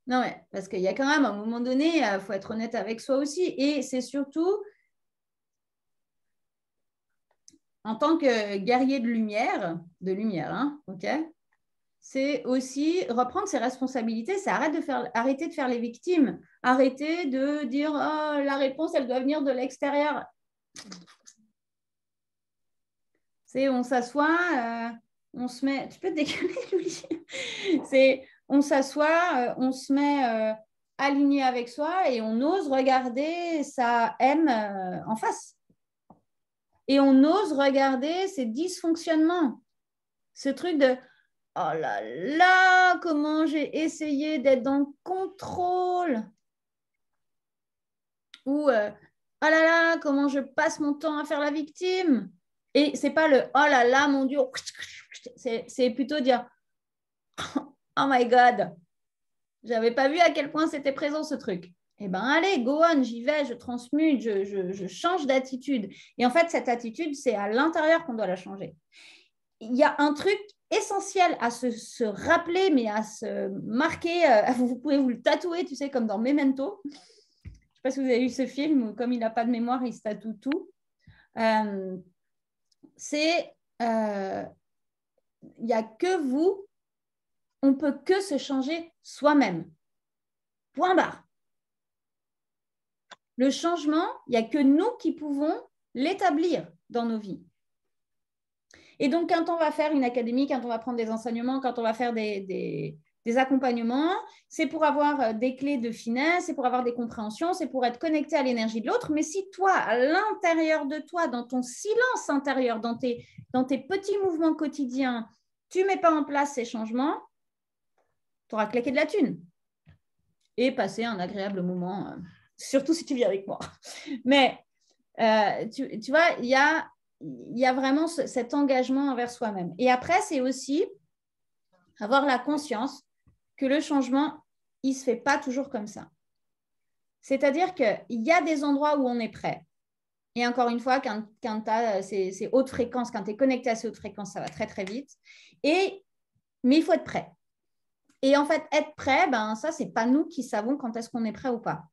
Non, ouais, parce qu'il y a quand même, à un moment donné, il faut être honnête avec soi aussi. Et c'est surtout, en tant que guerrier de lumière, hein, ok, c'est aussi reprendre ses responsabilités, c'est arrêter de faire les victimes, arrêter de dire oh, la réponse, elle doit venir de l'extérieur. C'est on s'assoit, on se met... Tu peux te décaler, Louis. C'est on s'assoit, on se met aligné avec soi et on ose regarder sa M en face. Et on ose regarder ses dysfonctionnements. Ce truc de oh là là, comment j'ai essayé d'être dans le contrôle. Ou oh là là, comment je passe mon temps à faire la victime. Et c'est pas le oh là là, mon Dieu. C'est plutôt dire oh my God, j'avais pas vu à quel point c'était présent ce truc. Eh bien, allez, go on, j'y vais, je transmute, je change d'attitude. Et en fait, cette attitude, c'est à l'intérieur qu'on doit la changer. Il y a un truc essentiel à se rappeler, mais à se marquer. Vous pouvez vous le tatouer, tu sais, comme dans Memento. Je ne sais pas si vous avez vu ce film où, comme il n'a pas de mémoire, il se tatoue tout. Il n'y a que vous, on ne peut que se changer soi-même. Point barre. Le changement, il n'y a que nous qui pouvons l'établir dans nos vies. Et donc, quand on va faire une académie, quand on va prendre des enseignements, quand on va faire des accompagnements, c'est pour avoir des clés de finesse, c'est pour avoir des compréhensions, c'est pour être connecté à l'énergie de l'autre. Mais si toi, à l'intérieur de toi, dans ton silence intérieur, dans tes petits mouvements quotidiens, tu ne mets pas en place ces changements, tu auras claqué de la thune et passé un agréable moment, surtout si tu viens avec moi. Mais tu vois, il y a vraiment cet engagement envers soi-même. Et après, c'est aussi avoir la conscience que le changement, il ne se fait pas toujours comme ça. C'est-à-dire qu'il y a des endroits où on est prêt. Et encore une fois, quand tu as ces hautes fréquences, quand tu es connecté à ces hautes fréquences, ça va très, très vite. Mais il faut être prêt. Et en fait, être prêt, ça, ce n'est pas nous qui savons quand est-ce qu'on est prêt ou pas.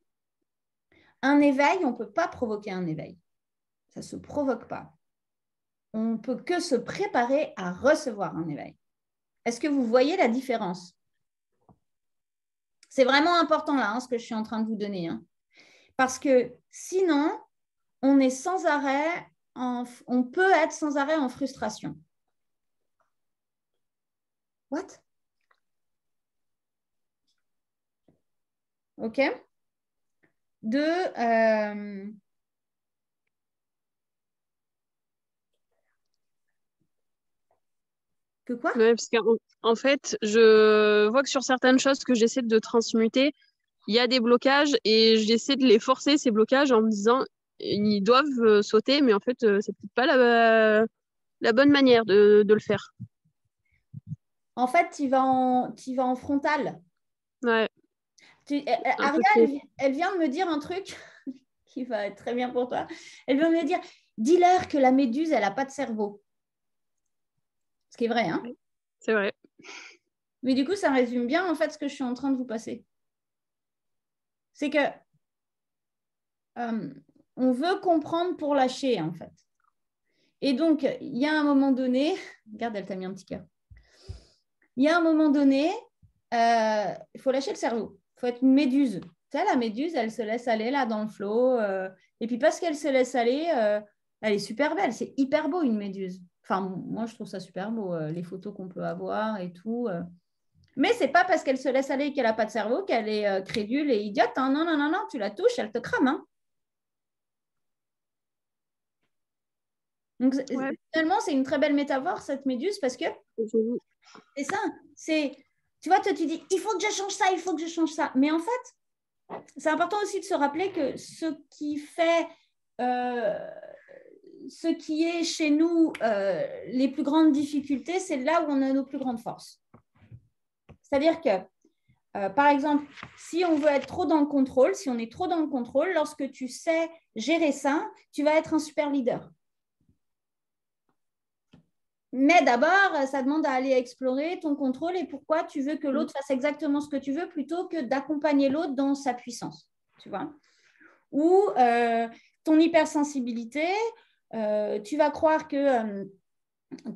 Un éveil, on ne peut pas provoquer un éveil. Ça ne se provoque pas. On ne peut que se préparer à recevoir un éveil. Est-ce que vous voyez la différence? C'est vraiment important là, ce que je suis en train de vous donner. Parce que sinon, on est sans arrêt, on peut être sans arrêt en frustration. What? OK? Que quoi? Ouais, parce qu'en fait, je vois que sur certaines choses que j'essaie de transmuter, il y a des blocages et j'essaie de les forcer, ces blocages, en me disant ils doivent sauter, mais en fait, c'est peut-être pas la bonne manière de le faire. En fait, tu vas en frontal. Ouais. Aria, elle vient de me dire un truc qui va être très bien pour toi. Elle vient de me dire, dis-leur que la méduse, elle n'a pas de cerveau. Ce qui est vrai, hein? C'est vrai. Mais du coup, ça résume bien, en fait, ce que je suis en train de vous passer. C'est que on veut comprendre pour lâcher, en fait. Et donc, il y a un moment donné, regarde, elle t'a mis un petit cœur. Il y a un moment donné, il faut lâcher le cerveau. Il faut être une méduse. Tu sais, la méduse, elle se laisse aller là dans le flot. Et puis parce qu'elle se laisse aller, elle est super belle. C'est hyper beau, une méduse. Enfin, moi, je trouve ça super beau, les photos qu'on peut avoir et tout. Mais ce n'est pas parce qu'elle se laisse aller et qu'elle n'a pas de cerveau qu'elle est crédule et idiote. Hein. Non, non, non, non, tu la touches, elle te crame. Hein. Donc, finalement, c'est une très belle métaphore, cette méduse, parce que c'est ça. Tu vois, toi, tu dis, il faut que je change ça, il faut que je change ça. Mais en fait, c'est important aussi de se rappeler que ce qui est chez nous les plus grandes difficultés, c'est là où on a nos plus grandes forces. C'est-à-dire que, par exemple, si on veut être trop dans le contrôle, si on est trop dans le contrôle, lorsque tu sais gérer ça, tu vas être un super leader. Mais d'abord, ça demande à aller explorer ton contrôle et pourquoi tu veux que l'autre fasse exactement ce que tu veux plutôt que d'accompagner l'autre dans sa puissance, tu vois. Ou ton hypersensibilité, tu vas croire qu'elle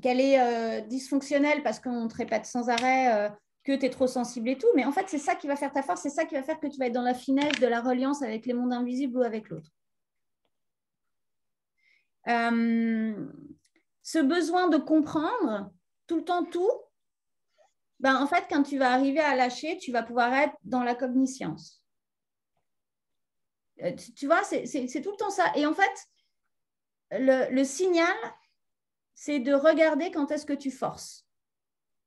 est dysfonctionnelle parce qu'on te répète sans arrêt que tu es trop sensible et tout. Mais en fait, c'est ça qui va faire ta force, c'est ça qui va faire que tu vas être dans la finesse de la reliance avec les mondes invisibles ou avec l'autre. Ce besoin de comprendre tout le temps tout, ben en fait, quand tu vas arriver à lâcher, tu vas pouvoir être dans la cogniscience. Tu vois, c'est tout le temps ça. Et en fait, le signal, c'est de regarder quand est-ce que tu forces.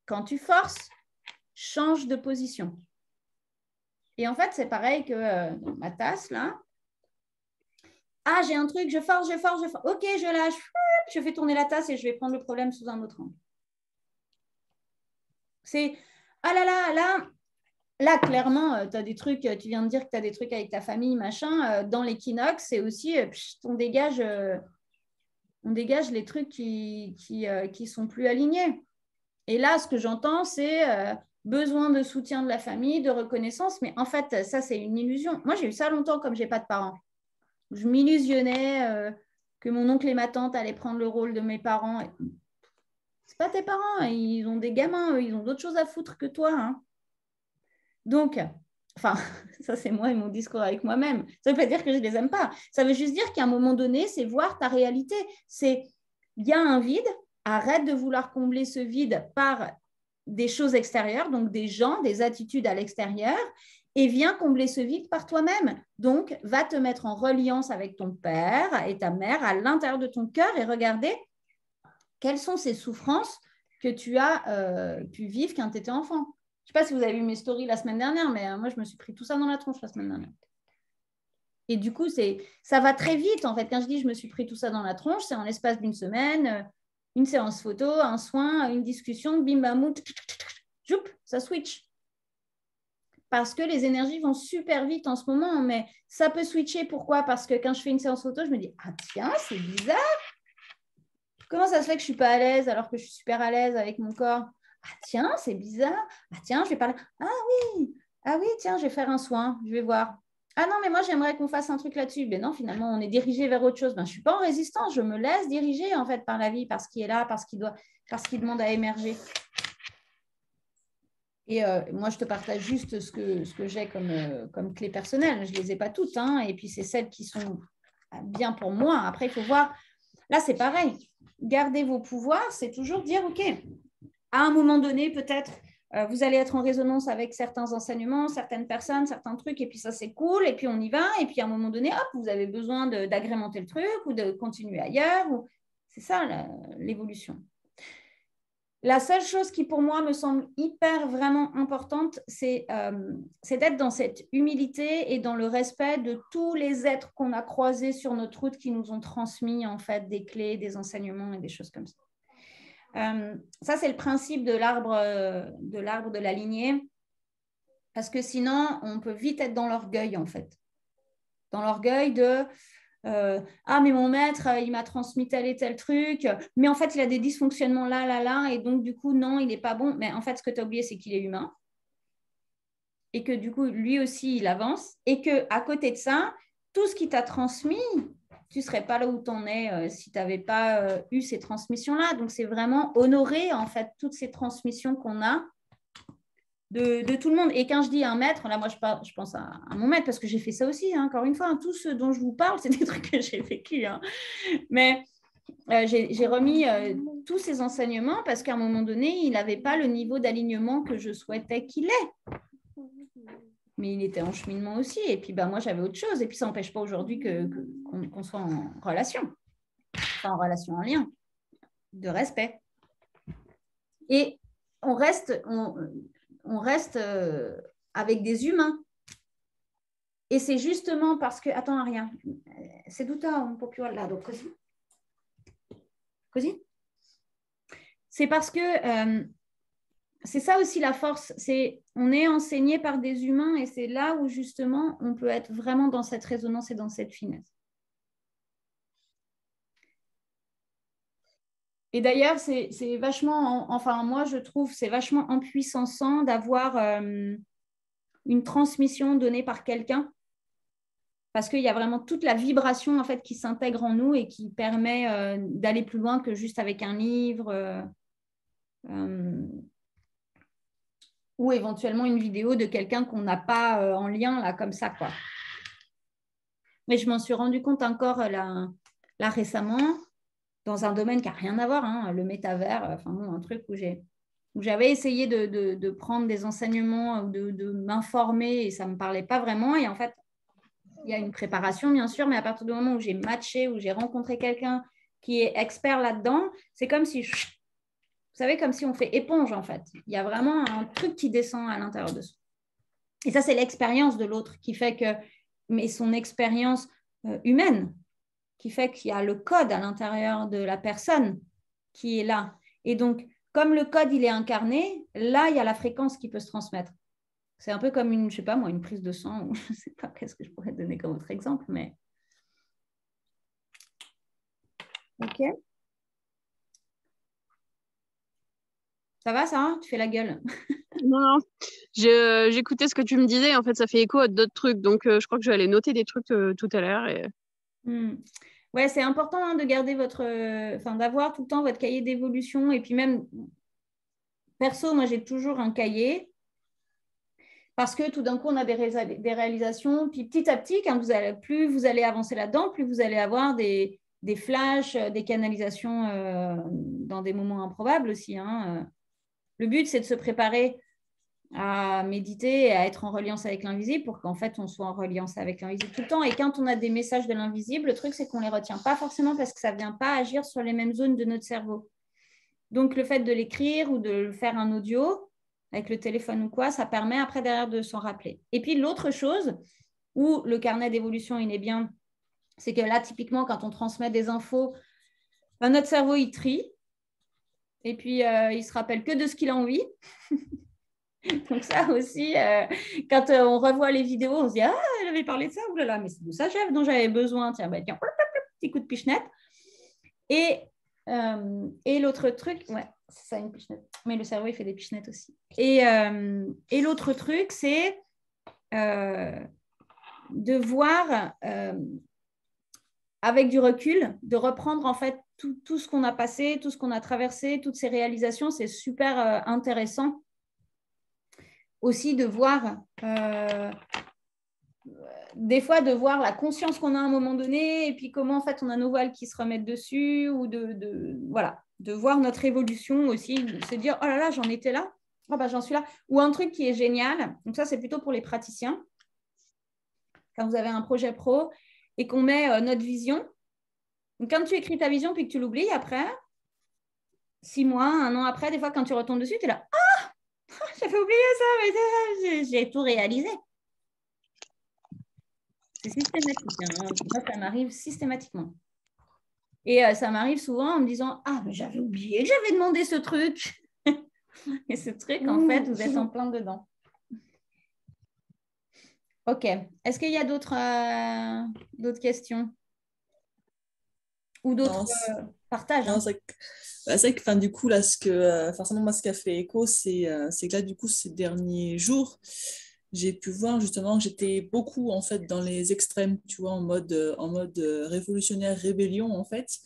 Quand tu forces, change de position. Et en fait, c'est pareil que dans ma tasse, là. Ah, j'ai un truc, je force. Ok, je lâche. Je fais tourner la tasse et je vais prendre le problème sous un autre angle. C'est, ah là, clairement, tu as des trucs, tu viens de dire que tu as des trucs avec ta famille, machin. Dans l'équinoxe, c'est aussi, on dégage les trucs qui sont plus alignés. Et là, ce que j'entends, c'est besoin de soutien de la famille, de reconnaissance. Mais en fait, ça, c'est une illusion. Moi, j'ai eu ça longtemps comme je n'ai pas de parents. Je m'illusionnais que mon oncle et ma tante allaient prendre le rôle de mes parents. C'est pas tes parents, ils ont des gamins, eux, ils ont d'autres choses à foutre que toi. Hein. Donc, enfin, ça c'est moi et mon discours avec moi-même. Ça ne veut pas dire que je ne les aime pas. Ça veut juste dire qu'à un moment donné, c'est voir ta réalité. Il y a un vide, arrête de vouloir combler ce vide par des choses extérieures, donc des gens, des attitudes à l'extérieur, et viens combler ce vide par toi-même. Donc, va te mettre en reliance avec ton père et ta mère à l'intérieur de ton cœur et regarder quelles sont ces souffrances que tu as pu vivre quand tu étais enfant. Je ne sais pas si vous avez vu mes stories la semaine dernière, mais moi, je me suis pris tout ça dans la tronche la semaine dernière. Et du coup, ça va très vite, en fait. Quand je dis je me suis pris tout ça dans la tronche, c'est en l'espace d'une semaine, une séance photo, un soin, une discussion, bim, bam, ça switch. Parce que les énergies vont super vite en ce moment, mais ça peut switcher. Pourquoi? Parce que quand je fais une séance photo, je me dis, ah tiens, c'est bizarre. Comment ça se fait que je ne suis pas à l'aise alors que je suis super à l'aise avec mon corps? Ah tiens, c'est bizarre. Ah tiens, je vais parler. Ah oui, tiens, je vais faire un soin. Je vais voir. Ah non, mais moi, j'aimerais qu'on fasse un truc là-dessus. Mais non, finalement, on est dirigé vers autre chose. Je ne suis pas en résistance. Je me laisse diriger, en fait, par la vie, parce qu'il est là, parce qu'il demande à émerger. Et moi, je te partage juste ce que j'ai comme clé personnelle. Je ne les ai pas toutes. Hein, et puis, c'est celles qui sont bien pour moi. Après, il faut voir. Là, c'est pareil. Garder vos pouvoirs, c'est toujours dire, OK, à un moment donné, peut-être, vous allez être en résonance avec certains enseignements, certaines personnes, certains trucs, et puis ça, c'est cool, et puis on y va. Et puis, à un moment donné, hop, vous avez besoin d'agrémenter le truc ou de continuer ailleurs. C'est ça, l'évolution. La seule chose qui, pour moi, me semble hyper vraiment importante, c'est d'être dans cette humilité et dans le respect de tous les êtres qu'on a croisés sur notre route qui nous ont transmis, en fait, des clés, des enseignements et des choses comme ça. Ça, c'est le principe de l'arbre de la lignée, parce que sinon, on peut vite être dans l'orgueil, en fait. Dans l'orgueil de... ah mais mon maître il m'a transmis tel et tel truc, mais en fait il a des dysfonctionnements là, et donc du coup non, il n'est pas bon. Mais en fait ce que tu as oublié, c'est qu'il est humain et que du coup lui aussi il avance, et qu'à côté de ça, tout ce qu'il t'a transmis, tu ne serais pas là où tu en es si tu n'avais pas eu ces transmissions-là. Donc c'est vraiment honorer en fait toutes ces transmissions qu'on a de tout le monde. Et quand je dis un maître, là, moi, je pense à mon maître, parce que j'ai fait ça aussi, hein, encore une fois. Hein, tout ce dont je vous parle, c'est des trucs que j'ai vécu. Hein. Mais j'ai remis tous ces enseignements parce qu'à un moment donné, il n'avait pas le niveau d'alignement que je souhaitais qu'il ait. Mais il était en cheminement aussi. Et puis, moi, j'avais autre chose. Et puis, ça n'empêche pas aujourd'hui qu'on soit en relation. Enfin, en relation, en lien de respect. Et on reste avec des humains. Et c'est justement parce que... Attends, rien. C'est tout un peu plus là. Donc, così. C'est parce que c'est ça aussi la force. On est enseigné par des humains et c'est là où justement on peut être vraiment dans cette résonance et dans cette finesse. Et d'ailleurs, c'est vachement, enfin moi je trouve, c'est vachement empuissant d'avoir une transmission donnée par quelqu'un, parce qu'il y a vraiment toute la vibration en fait qui s'intègre en nous et qui permet d'aller plus loin que juste avec un livre ou éventuellement une vidéo de quelqu'un qu'on n'a pas en lien là comme ça quoi. Mais je m'en suis rendu compte encore là récemment, dans un domaine qui n'a rien à voir, hein, le métavers, un truc où j'avais essayé de prendre des enseignements, de m'informer, et ça ne me parlait pas vraiment. Et en fait, il y a une préparation, bien sûr, mais à partir du moment où j'ai matché, où j'ai rencontré quelqu'un qui est expert là-dedans, c'est comme si, vous savez, comme si on fait éponge, en fait. Il y a vraiment un truc qui descend à l'intérieur de soi. Et ça, c'est l'expérience de l'autre qui fait que, mais son expérience humaine, qui fait qu'il y a le code à l'intérieur de la personne qui est là. Et donc, comme le code, il est incarné, là, il y a la fréquence qui peut se transmettre. C'est un peu comme une, je sais pas moi, une prise de sang, ou je ne sais pas qu'est-ce que je pourrais donner comme autre exemple, mais... Ok. Ça va, Sarah? Tu fais la gueule. Non. J'écoutais ce que tu me disais. En fait, ça fait écho à d'autres trucs. Donc, je crois que je vais aller noter des trucs tout à l'heure. Et... Ouais, c'est important hein, de garder d'avoir tout le temps votre cahier d'évolution. Et puis même, perso, moi, j'ai toujours un cahier parce que tout d'un coup, on a des réalisations. Puis petit à petit, quand plus vous allez avancer là-dedans, plus vous allez avoir des flashs, des canalisations dans des moments improbables aussi. Hein. Le but, c'est de se préparer à méditer et à être en reliance avec l'invisible pour qu'en fait, on soit en reliance avec l'invisible tout le temps. Et quand on a des messages de l'invisible, le truc, c'est qu'on ne les retient pas forcément parce que ça ne vient pas agir sur les mêmes zones de notre cerveau. Donc, le fait de l'écrire ou de faire un audio avec le téléphone ou quoi, ça permet après derrière de s'en rappeler. Et puis, l'autre chose où le carnet d'évolution, il est bien, c'est que là, typiquement, quand on transmet des infos, notre cerveau, il trie. Et puis, il ne se rappelle que de ce qu'il a envie. Donc ça aussi, quand on revoit les vidéos, on se dit « Ah, elle avait parlé de ça, oulala, mais c'est de ça dont j'avais besoin. Tiens, tiens, petit coup de pichenette. » Et l'autre truc, ouais, c'est ça une pichenette. Mais le cerveau, il fait des pichenettes aussi. Et l'autre truc, c'est de voir avec du recul, de reprendre en fait tout ce qu'on a passé, tout ce qu'on a traversé, toutes ces réalisations. C'est super intéressant. aussi de voir, des fois, de voir la conscience qu'on a à un moment donné et puis comment, en fait, on a nos voiles qui se remettent dessus ou voilà, de voir notre évolution aussi, de se dire, oh là là, j'en étais là, oh bah, j'en suis là. Ou un truc qui est génial, donc ça, c'est plutôt pour les praticiens, quand vous avez un projet pro et qu'on met notre vision. Donc, quand tu écris ta vision puis que tu l'oublies, après, 6 mois, 1 an après, des fois, quand tu retombes dessus, tu es là, ah, j'avais oublié ça, mais j'ai tout réalisé. C'est systématique. Hein. Moi, ça m'arrive systématiquement. Et ça m'arrive souvent en me disant, ah, mais j'avais oublié que j'avais demandé ce truc. Et ce truc, en fait, vous êtes en plein dedans. OK. Est-ce qu'il y a d'autres questions ou d'autres partages? Non, c'est que du coup, là, forcément, moi, ce qui a fait écho, c'est que là, du coup, ces derniers jours, j'ai pu voir justement que j'étais beaucoup, en fait, dans les extrêmes, tu vois, en mode révolutionnaire, rébellion, en fait.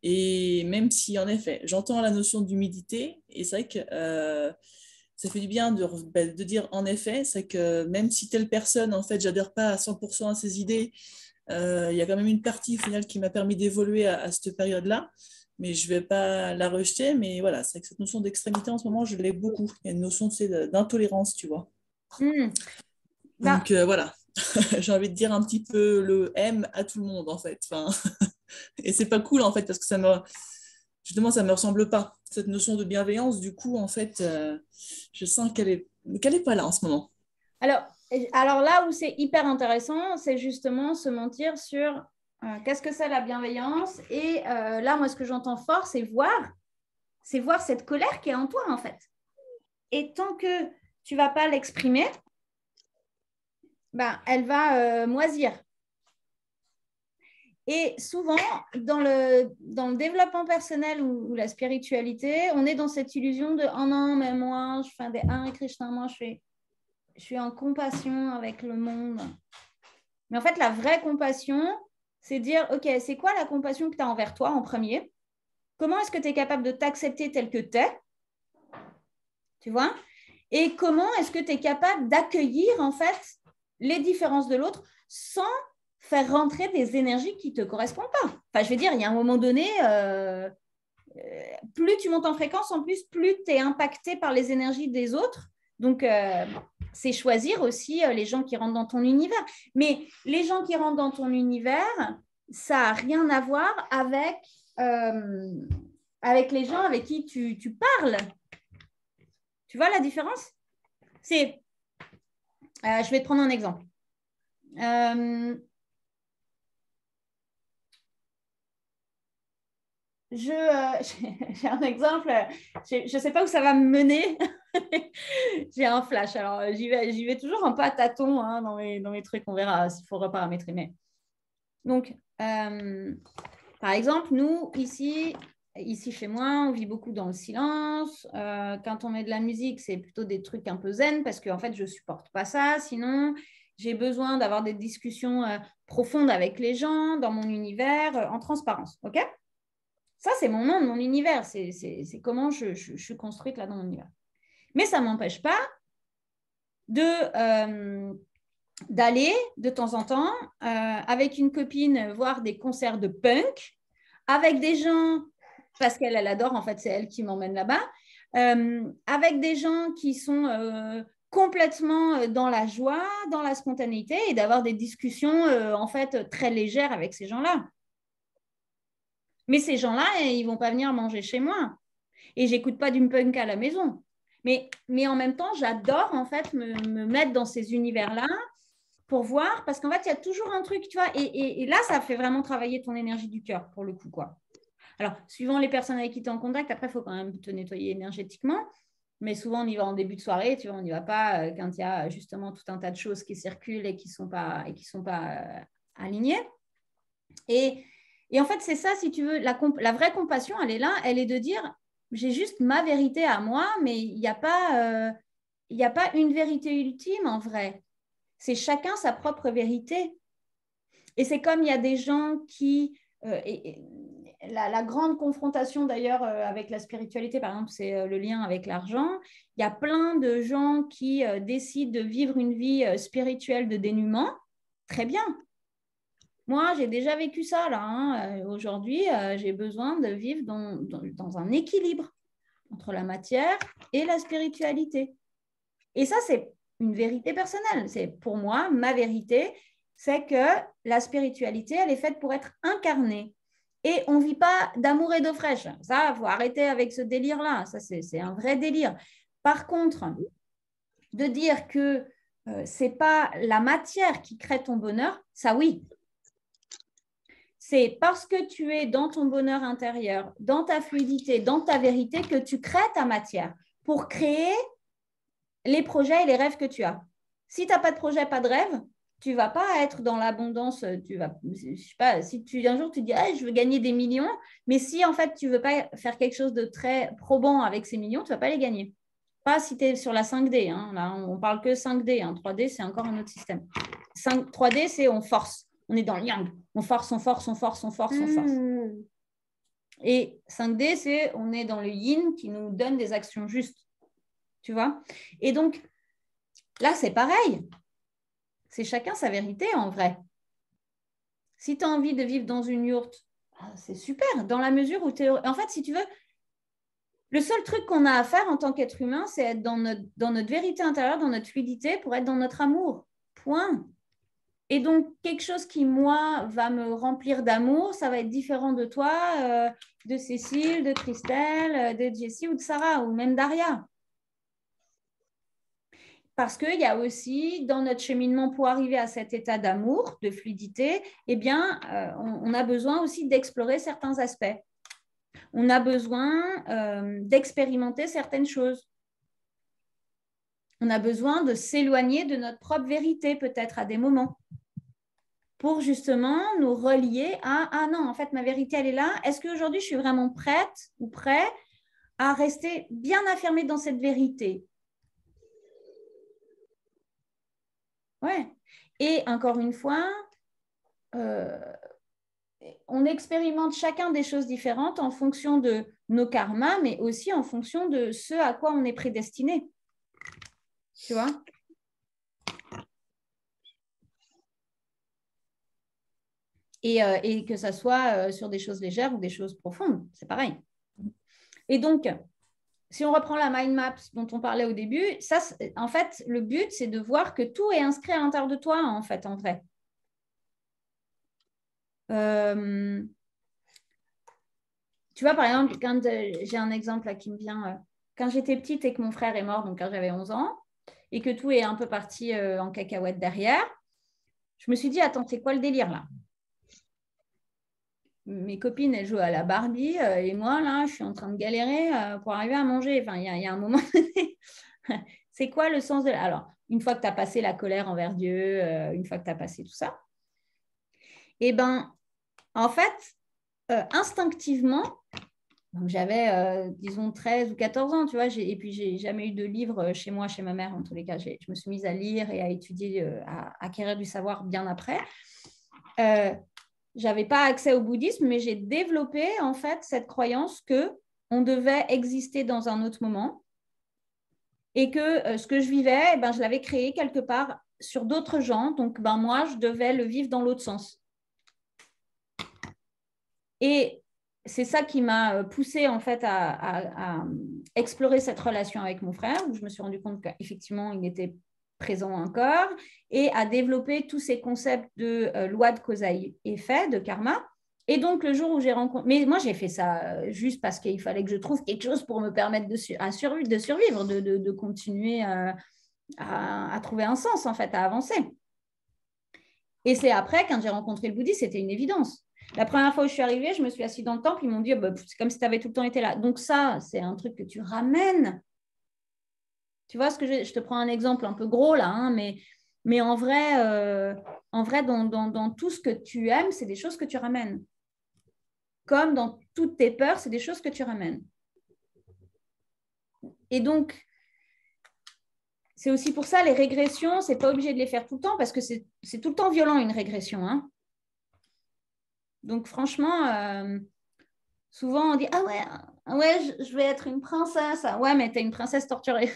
Et même si, en effet, j'entends la notion d'humidité, et c'est vrai que ça fait du bien de dire, en effet, c'est que même si telle personne, en fait, j'adhère pas à 100% à ses idées, il y a quand même une partie, au final, qui m'a permis d'évoluer à cette période-là. Mais je ne vais pas la rejeter. Mais voilà, c'est que cette notion d'extrémité, en ce moment, je l'ai beaucoup. Il y a une notion d'intolérance, tu vois. Donc, voilà. J'ai envie de dire un petit peu le M à tout le monde, en fait. Enfin, et c'est pas cool, en fait, parce que justement, ça ne me ressemble pas. Cette notion de bienveillance, du coup, en fait, je sens qu'elle est pas là en ce moment. Alors là où c'est hyper intéressant, c'est justement se mentir sur qu'est-ce que c'est la bienveillance. Et là, moi, ce que j'entends fort, c'est voir cette colère qui est en toi, en fait. Et tant que tu ne vas pas l'exprimer, ben, elle va moisir. Et souvent, dans le développement personnel ou la spiritualité, on est dans cette illusion de « Oh non, mais moi, je fais des Hare Krishna, moi, je suis en compassion avec le monde. » Mais en fait, la vraie compassion, c'est dire « Ok, c'est quoi la compassion que tu as envers toi en premier? Comment est-ce que tu es capable de t'accepter tel que tu es? Tu vois? Et comment est-ce que tu es capable d'accueillir, en fait, les différences de l'autre sans faire rentrer des énergies qui ne te correspondent pas. Enfin, je veux dire, il y a un moment donné, plus tu montes en fréquence, en plus, plus tu es impacté par les énergies des autres. Donc, c'est choisir aussi les gens qui rentrent dans ton univers. Mais les gens qui rentrent dans ton univers, ça n'a rien à voir avec les gens avec qui tu parles. Tu vois la différence? Je vais te prendre un exemple. J'ai un exemple, je ne sais pas où ça va me mener. J'ai un flash, alors j'y vais toujours un peu à tâtons hein, dans mes trucs, on verra s'il faut reparamétrer. Mais... Donc, par exemple, nous, ici chez moi, on vit beaucoup dans le silence. Quand on met de la musique, c'est plutôt des trucs un peu zen parce qu'en fait, je ne supporte pas ça. Sinon, j'ai besoin d'avoir des discussions profondes avec les gens dans mon univers en transparence. OK ? Ça, c'est mon monde, mon univers. C'est comment je suis construite là dans mon univers. Mais ça ne m'empêche pas d'aller de temps en temps avec une copine voir des concerts de punk, avec des gens, parce qu'elle adore, en fait, c'est elle qui m'emmène là-bas, avec des gens qui sont complètement dans la joie, dans la spontanéité, et d'avoir des discussions en fait très légères avec ces gens-là. Mais ces gens-là, ils ne vont pas venir manger chez moi. Et je n'écoute pas du punk à la maison. Mais en même temps, j'adore en fait me mettre dans ces univers-là pour voir, parce qu'en fait, il y a toujours un truc, tu vois, et là, ça fait vraiment travailler ton énergie du cœur, pour le coup, quoi. Alors, suivant les personnes avec qui tu es en contact, après, il faut quand même te nettoyer énergétiquement. Mais souvent, on y va en début de soirée, tu vois, on n'y va pas quand il y a justement tout un tas de choses qui circulent et qui ne sont pas alignées. Et en fait, c'est ça, si tu veux, la vraie compassion, elle est là, elle est de dire, j'ai juste ma vérité à moi, mais il n'y a pas une vérité ultime en vrai. C'est chacun sa propre vérité. Et c'est comme il y a des gens qui... la grande confrontation d'ailleurs avec la spiritualité, par exemple, c'est le lien avec l'argent. Il y a plein de gens qui décident de vivre une vie spirituelle de dénuement. Très bien. Moi, j'ai déjà vécu ça là. Hein. Aujourd'hui, j'ai besoin de vivre dans un équilibre entre la matière et la spiritualité. Et ça, c'est une vérité personnelle. C'est pour moi, ma vérité, c'est que la spiritualité, elle est faite pour être incarnée. Et on ne vit pas d'amour et d'eau fraîche. Ça, il faut arrêter avec ce délire-là. Ça, c'est un vrai délire. Par contre, de dire que ce n'est pas la matière qui crée ton bonheur, ça oui. C'est parce que tu es dans ton bonheur intérieur, dans ta fluidité, dans ta vérité, que tu crées ta matière pour créer les projets et les rêves que tu as. Si tu n'as pas de projet, pas de rêve, tu ne vas pas être dans l'abondance. Je sais pas, si un jour tu dis ah, je veux gagner des millions, mais si en fait tu ne veux pas faire quelque chose de très probant avec ces millions, tu ne vas pas les gagner. Pas si tu es sur la 5D. Hein. Là, on ne parle que 5D. Hein. 3D, c'est encore un autre système. 3D, c'est on force. On est dans le yang. On force, on force, on force, on force, on force. Et 5D, c'est on est dans le yin qui nous donne des actions justes. Tu vois? Et donc, là, c'est pareil. C'est chacun sa vérité, en vrai. Si tu as envie de vivre dans une yourte, c'est super. Dans la mesure où tu es... En fait, si tu veux, le seul truc qu'on a à faire en tant qu'être humain, c'est être dans notre vérité intérieure, dans notre fluidité, pour être dans notre amour. Point. Et donc, quelque chose qui, moi, va me remplir d'amour, ça va être différent de toi, de Cécile, de Christelle, de Jessie ou de Sarah, ou même d'Aria. Parce qu'il y a aussi, dans notre cheminement pour arriver à cet état d'amour, de fluidité, eh bien, on a besoin aussi d'explorer certains aspects. On a besoin d'expérimenter certaines choses. On a besoin de s'éloigner de notre propre vérité, peut-être, à des moments, pour justement nous relier à « Ah non, en fait, ma vérité, elle est là. Est-ce qu'aujourd'hui, je suis vraiment prête ou prêt à rester bien affirmée dans cette vérité ?» Ouais. Et encore une fois, on expérimente chacun des choses différentes en fonction de nos karmas, mais aussi en fonction de ce à quoi on est prédestiné. Tu vois? Et que ça soit sur des choses légères ou des choses profondes, c'est pareil. Et donc, si on reprend la mind map dont on parlait au début, ça, en fait, le but, c'est de voir que tout est inscrit à l'intérieur de toi, en fait, en vrai. Tu vois, par exemple, quand j'ai un exemple là qui me vient, quand j'étais petite et que mon frère est mort, donc quand j'avais 11 ans, et que tout est un peu parti en cacahuète derrière, je me suis dit, attends, c'est quoi le délire là? Mes copines, elles jouent à la Barbie et moi, là, je suis en train de galérer pour arriver à manger. Enfin, il y a un moment donné, c'est quoi le sens de... Alors, une fois que tu as passé la colère envers Dieu, une fois que tu as passé tout ça, eh bien, en fait, instinctivement, j'avais, disons, 13 ou 14 ans, tu vois, et puis j'ai jamais eu de livre chez moi, chez ma mère, en tous les cas. Je me suis mise à lire et à étudier, à acquérir du savoir bien après. J'avais pas accès au bouddhisme, mais j'ai développé en fait cette croyance que on devait exister dans un autre moment et que ce que je vivais, eh ben, je l'avais créé quelque part sur d'autres gens. Donc, ben, moi, je devais le vivre dans l'autre sens. Et c'est ça qui m'a poussée en fait à explorer cette relation avec mon frère, où je me suis rendu compte qu'effectivement, il était présent encore, et à développer tous ces concepts de loi de cause à effet, de karma. Et donc, le jour où j'ai rencontré... Mais moi, j'ai fait ça juste parce qu'il fallait que je trouve quelque chose pour me permettre de survivre, de continuer à trouver un sens, en fait, à avancer. Et c'est après, quand j'ai rencontré le bouddhisme, c'était une évidence. La première fois où je suis arrivée, je me suis assise dans le temple, ils m'ont dit, c'est comme si tu avais tout le temps été là. Donc ça, c'est un truc que tu ramènes. Tu vois ce que je te prends un exemple un peu gros là, hein, mais en vrai, dans tout ce que tu aimes, c'est des choses que tu ramènes. Comme dans toutes tes peurs, c'est des choses que tu ramènes. Et donc, c'est aussi pour ça, les régressions, c'est pas obligé de les faire tout le temps parce que c'est tout le temps violent une régression. Hein. Donc franchement, souvent on dit ah ouais, je vais être une princesse. Ah ouais, mais tu es une princesse torturée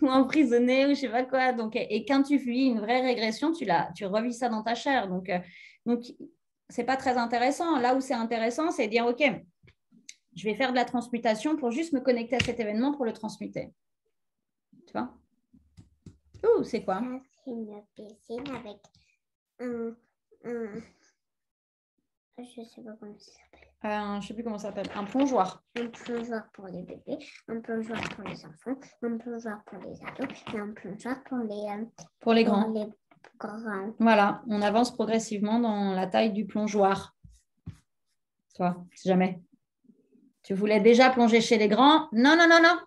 ou emprisonnée ou je sais pas quoi. Donc, et quand tu vis une vraie régression, tu revis ça dans ta chair. Donc c'est pas très intéressant. Là où c'est intéressant, c'est de dire ok, je vais faire de la transmutation pour juste me connecter à cet événement pour le transmuter. Tu vois? Ouh, c'est quoi? C'est une piscine avec je sais pas comment ça s'appelle. Je sais plus comment ça s'appelle. Un plongeoir. Un plongeoir pour les bébés, un plongeoir pour les enfants, un plongeoir pour les ados et un plongeoir pour les grands. Les grands. Voilà, on avance progressivement dans la taille du plongeoir. Toi, si jamais. Tu voulais déjà plonger chez les grands? Non, non, non, non.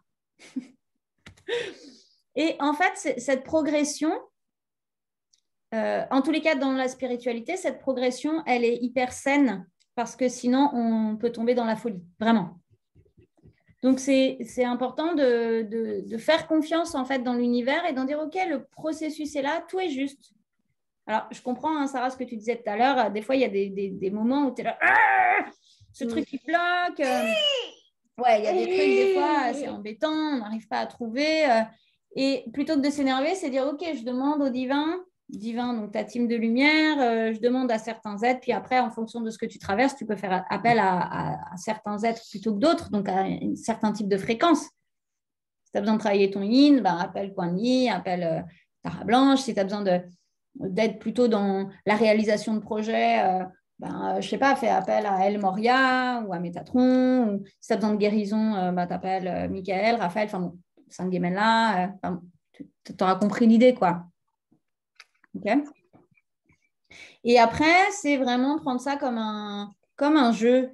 Et en fait, cette progression, en tous les cas dans la spiritualité, cette progression, elle est hyper saine parce que sinon, on peut tomber dans la folie, vraiment. Donc, c'est important de faire confiance en fait dans l'univers et d'en dire, OK, le processus est là, tout est juste. Alors, je comprends, hein, Sarah, ce que tu disais tout à l'heure. Des fois, il y a des moments où tu es là, ce truc qui bloque. Ouais, il y a des trucs, des fois, c'est embêtant, on n'arrive pas à trouver. Et plutôt que de s'énerver, c'est dire, OK, je demande au divin, donc ta team de lumière, je demande à certains êtres, puis après, en fonction de ce que tu traverses, tu peux faire appel à certains êtres plutôt que d'autres, donc à un certain type de fréquence. Si tu as besoin de travailler ton yin, appelle Kuan Yin, appelle Tara Blanche. Si tu as besoin d'être plutôt dans la réalisation de projets, je ne sais pas, fais appel à El Moria ou à Métatron. Ou si tu as besoin de guérison, tu appelles Michael, Raphaël, enfin bon, Sangemela, tu auras compris l'idée, quoi. OK. Et après, c'est vraiment prendre ça comme un jeu.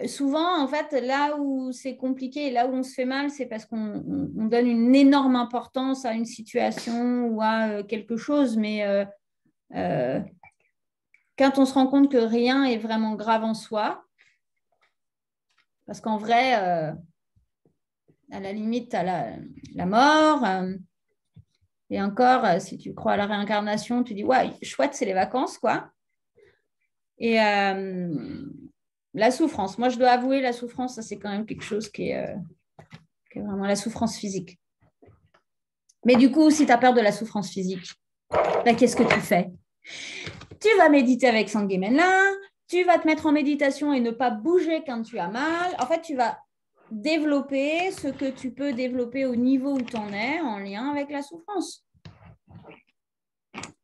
Souvent, en fait, là où c'est compliqué et là où on se fait mal, c'est parce qu'on donne une énorme importance à une situation ou à quelque chose. Mais quand on se rend compte que rien est vraiment grave en soi, parce qu'en vrai, à la limite, tu as la mort. Et encore, si tu crois à la réincarnation, tu dis, ouais, chouette, c'est les vacances, quoi. Et la souffrance. Moi, je dois avouer, la souffrance, ça, c'est quand même quelque chose qui est vraiment la souffrance physique. Mais du coup, si tu as peur de la souffrance physique, qu'est-ce que tu fais? Tu vas méditer avec Sangemela, tu vas te mettre en méditation et ne pas bouger quand tu as mal. En fait, tu vas développer ce que tu peux développer au niveau où tu en es en lien avec la souffrance.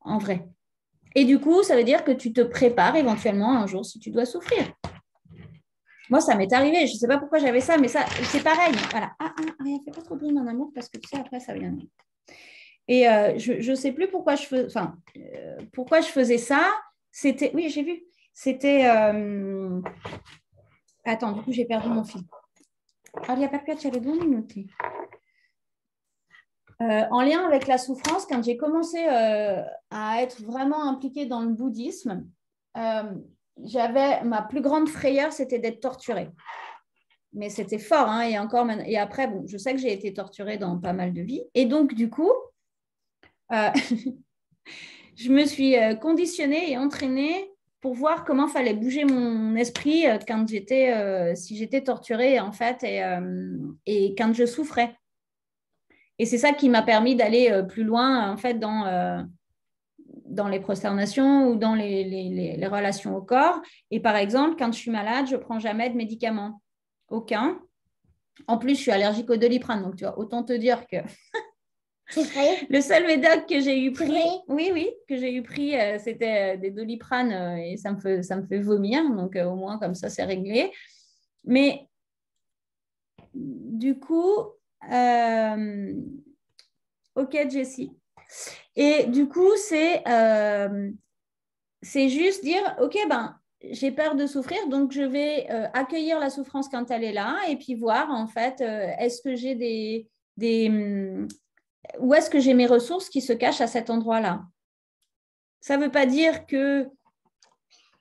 En vrai. Et du coup, ça veut dire que tu te prépares éventuellement un jour si tu dois souffrir. Moi, ça m'est arrivé. Je ne sais pas pourquoi j'avais ça, mais ça, c'est pareil. Voilà. Rien, fais pas trop de bruit, mon amour, parce que tu sais, après, ça vient. Et je ne sais plus pourquoi je faisais ça. C'était... Oui, j'ai vu. C'était... Attends, du coup, j'ai perdu mon fil. En lien avec la souffrance, quand j'ai commencé à être vraiment impliquée dans le bouddhisme, ma plus grande frayeur, c'était d'être torturée. Mais c'était fort, hein, et après, bon, je sais que j'ai été torturée dans pas mal de vies. Et donc, du coup, je me suis conditionnée et entraînée pour voir comment fallait bouger mon esprit quand si j'étais torturée, en fait, et quand je souffrais. Et c'est ça qui m'a permis d'aller plus loin, en fait, dans les prosternations ou dans les relations au corps. Et par exemple, quand je suis malade, je ne prends jamais de médicaments. Aucun. En plus, je suis allergique au Doliprane. Donc, tu vois, autant te dire que c'est vrai. Le seul médoc que j'ai eu pris, que j'ai eu pris, c'était des Doliprane et ça me fait vomir. Donc, au moins, comme ça, c'est réglé. Mais du coup, OK, Jessie. Et du coup, c'est juste dire, OK, j'ai peur de souffrir, donc je vais accueillir la souffrance quand elle est là et puis voir, en fait, est-ce que j'ai où est-ce que j'ai mes ressources qui se cachent à cet endroit-là. Ça ne veut pas dire que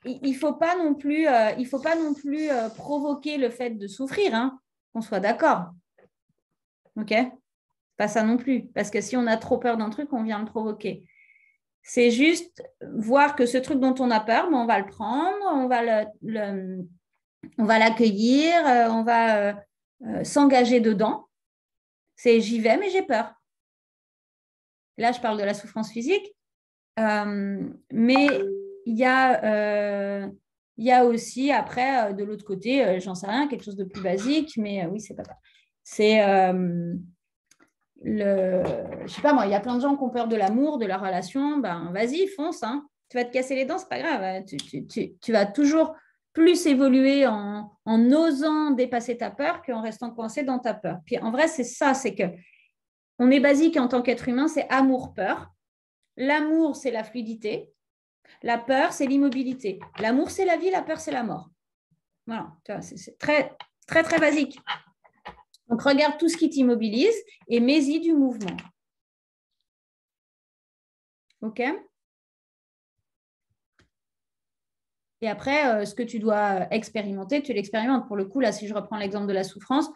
il ne faut pas non plus, provoquer le fait de souffrir, hein, qu'on soit d'accord. OK ? Pas ça non plus, parce que si on a trop peur d'un truc, on vient le provoquer. C'est juste voir que ce truc dont on a peur, on va le prendre, on va On va l'accueillir, on va s'engager dedans. C'est j'y vais, mais j'ai peur. Là, je parle de la souffrance physique. Mais il y a aussi, après, de l'autre côté, j'en sais rien, quelque chose de plus basique, mais oui, c'est pas ça. C'est je sais pas moi, il y a plein de gens qui ont peur de l'amour, de la relation. Ben, vas-y, fonce. Hein. Tu vas te casser les dents, c'est pas grave. Tu vas toujours plus évoluer en osant dépasser ta peur qu'en restant coincé dans ta peur. Puis en vrai, c'est ça, c'est que on est basique en tant qu'être humain, c'est amour-peur. L'amour, c'est la fluidité. La peur, c'est l'immobilité. L'amour, c'est la vie. La peur, c'est la mort. Voilà, c'est très, très, très basique. Donc, regarde tout ce qui t'immobilise et mets-y du mouvement. OK? Et après, ce que tu dois expérimenter, tu l'expérimentes. Pour le coup, là, si je reprends l'exemple de la souffrance,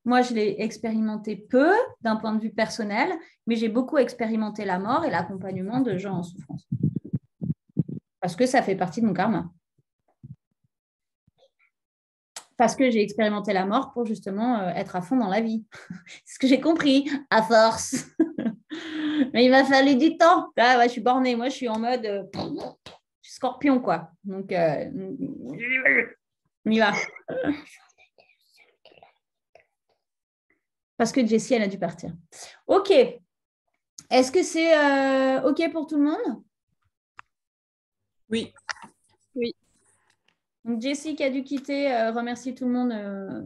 moi, je l'ai expérimenté peu d'un point de vue personnel, mais j'ai beaucoup expérimenté la mort et l'accompagnement de gens en souffrance. Parce que ça fait partie de mon karma. Parce que j'ai expérimenté la mort pour justement être à fond dans la vie. C'est ce que j'ai compris, à force. Mais il m'a fallu du temps. Ah, ouais, je suis bornée. Moi, je suis en mode je suis scorpion, quoi. Donc, on y va. Parce que Jessie, elle a dû partir. OK. Est-ce que c'est OK pour tout le monde? Oui. Oui. Donc, Jessie qui a dû quitter, remercie tout le monde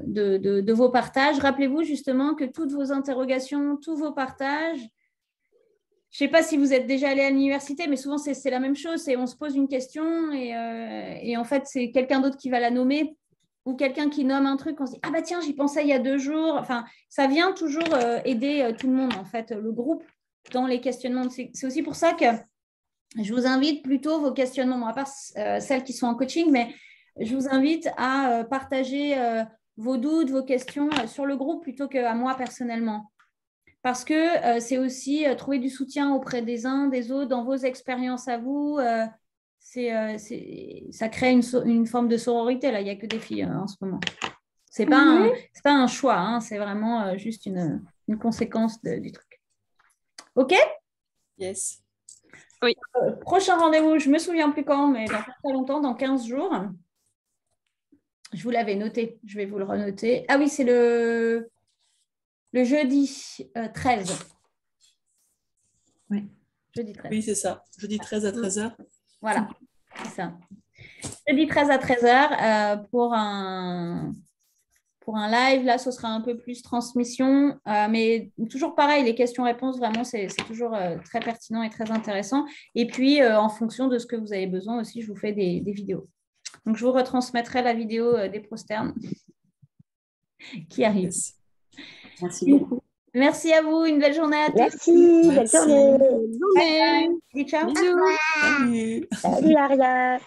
de vos partages. Rappelez-vous justement que toutes vos interrogations, tous vos partages, je ne sais pas si vous êtes déjà allé à l'université, mais souvent, c'est la même chose. On se pose une question et en fait, c'est quelqu'un d'autre qui va la nommer ou quelqu'un qui nomme un truc, on se dit « Ah bah tiens, j'y pensais il y a 2 jours ». Enfin, ça vient toujours aider tout le monde, en fait, le groupe, dans les questionnements. C'est aussi pour ça que je vous invite plutôt vos questionnements, à part celles qui sont en coaching, mais je vous invite à partager vos doutes, vos questions sur le groupe plutôt qu'à moi personnellement. Parce que c'est aussi trouver du soutien auprès des uns, des autres, dans vos expériences à vous. Ça crée une forme de sororité. Là, il n'y a que des filles en ce moment. Ce n'est pas un choix, hein, c'est vraiment juste une conséquence du truc. OK? Yes. Oui. Prochain rendez-vous, je ne me souviens plus quand, mais dans pas très longtemps, dans 15 jours. Je vous l'avais noté, je vais vous le renoter. Ah oui, c'est le jeudi 13. Oui, jeudi 13. Oui, c'est ça. Jeudi 13 à 13h. Voilà, c'est ça. Jeudi 13 à 13h pour un live. Là, ce sera un peu plus transmission. Mais toujours pareil, les questions-réponses, vraiment, c'est toujours très pertinent et très intéressant. Et puis, en fonction de ce que vous avez besoin aussi, je vous fais des vidéos. Donc, je vous retransmettrai la vidéo des prosternes qui arrive. Yes. Merci beaucoup. Merci à vous. Une belle journée à tous. Merci, belle journée. Bonne journée. Bye. Ciao. Bisous. Salut. Salut, Aria.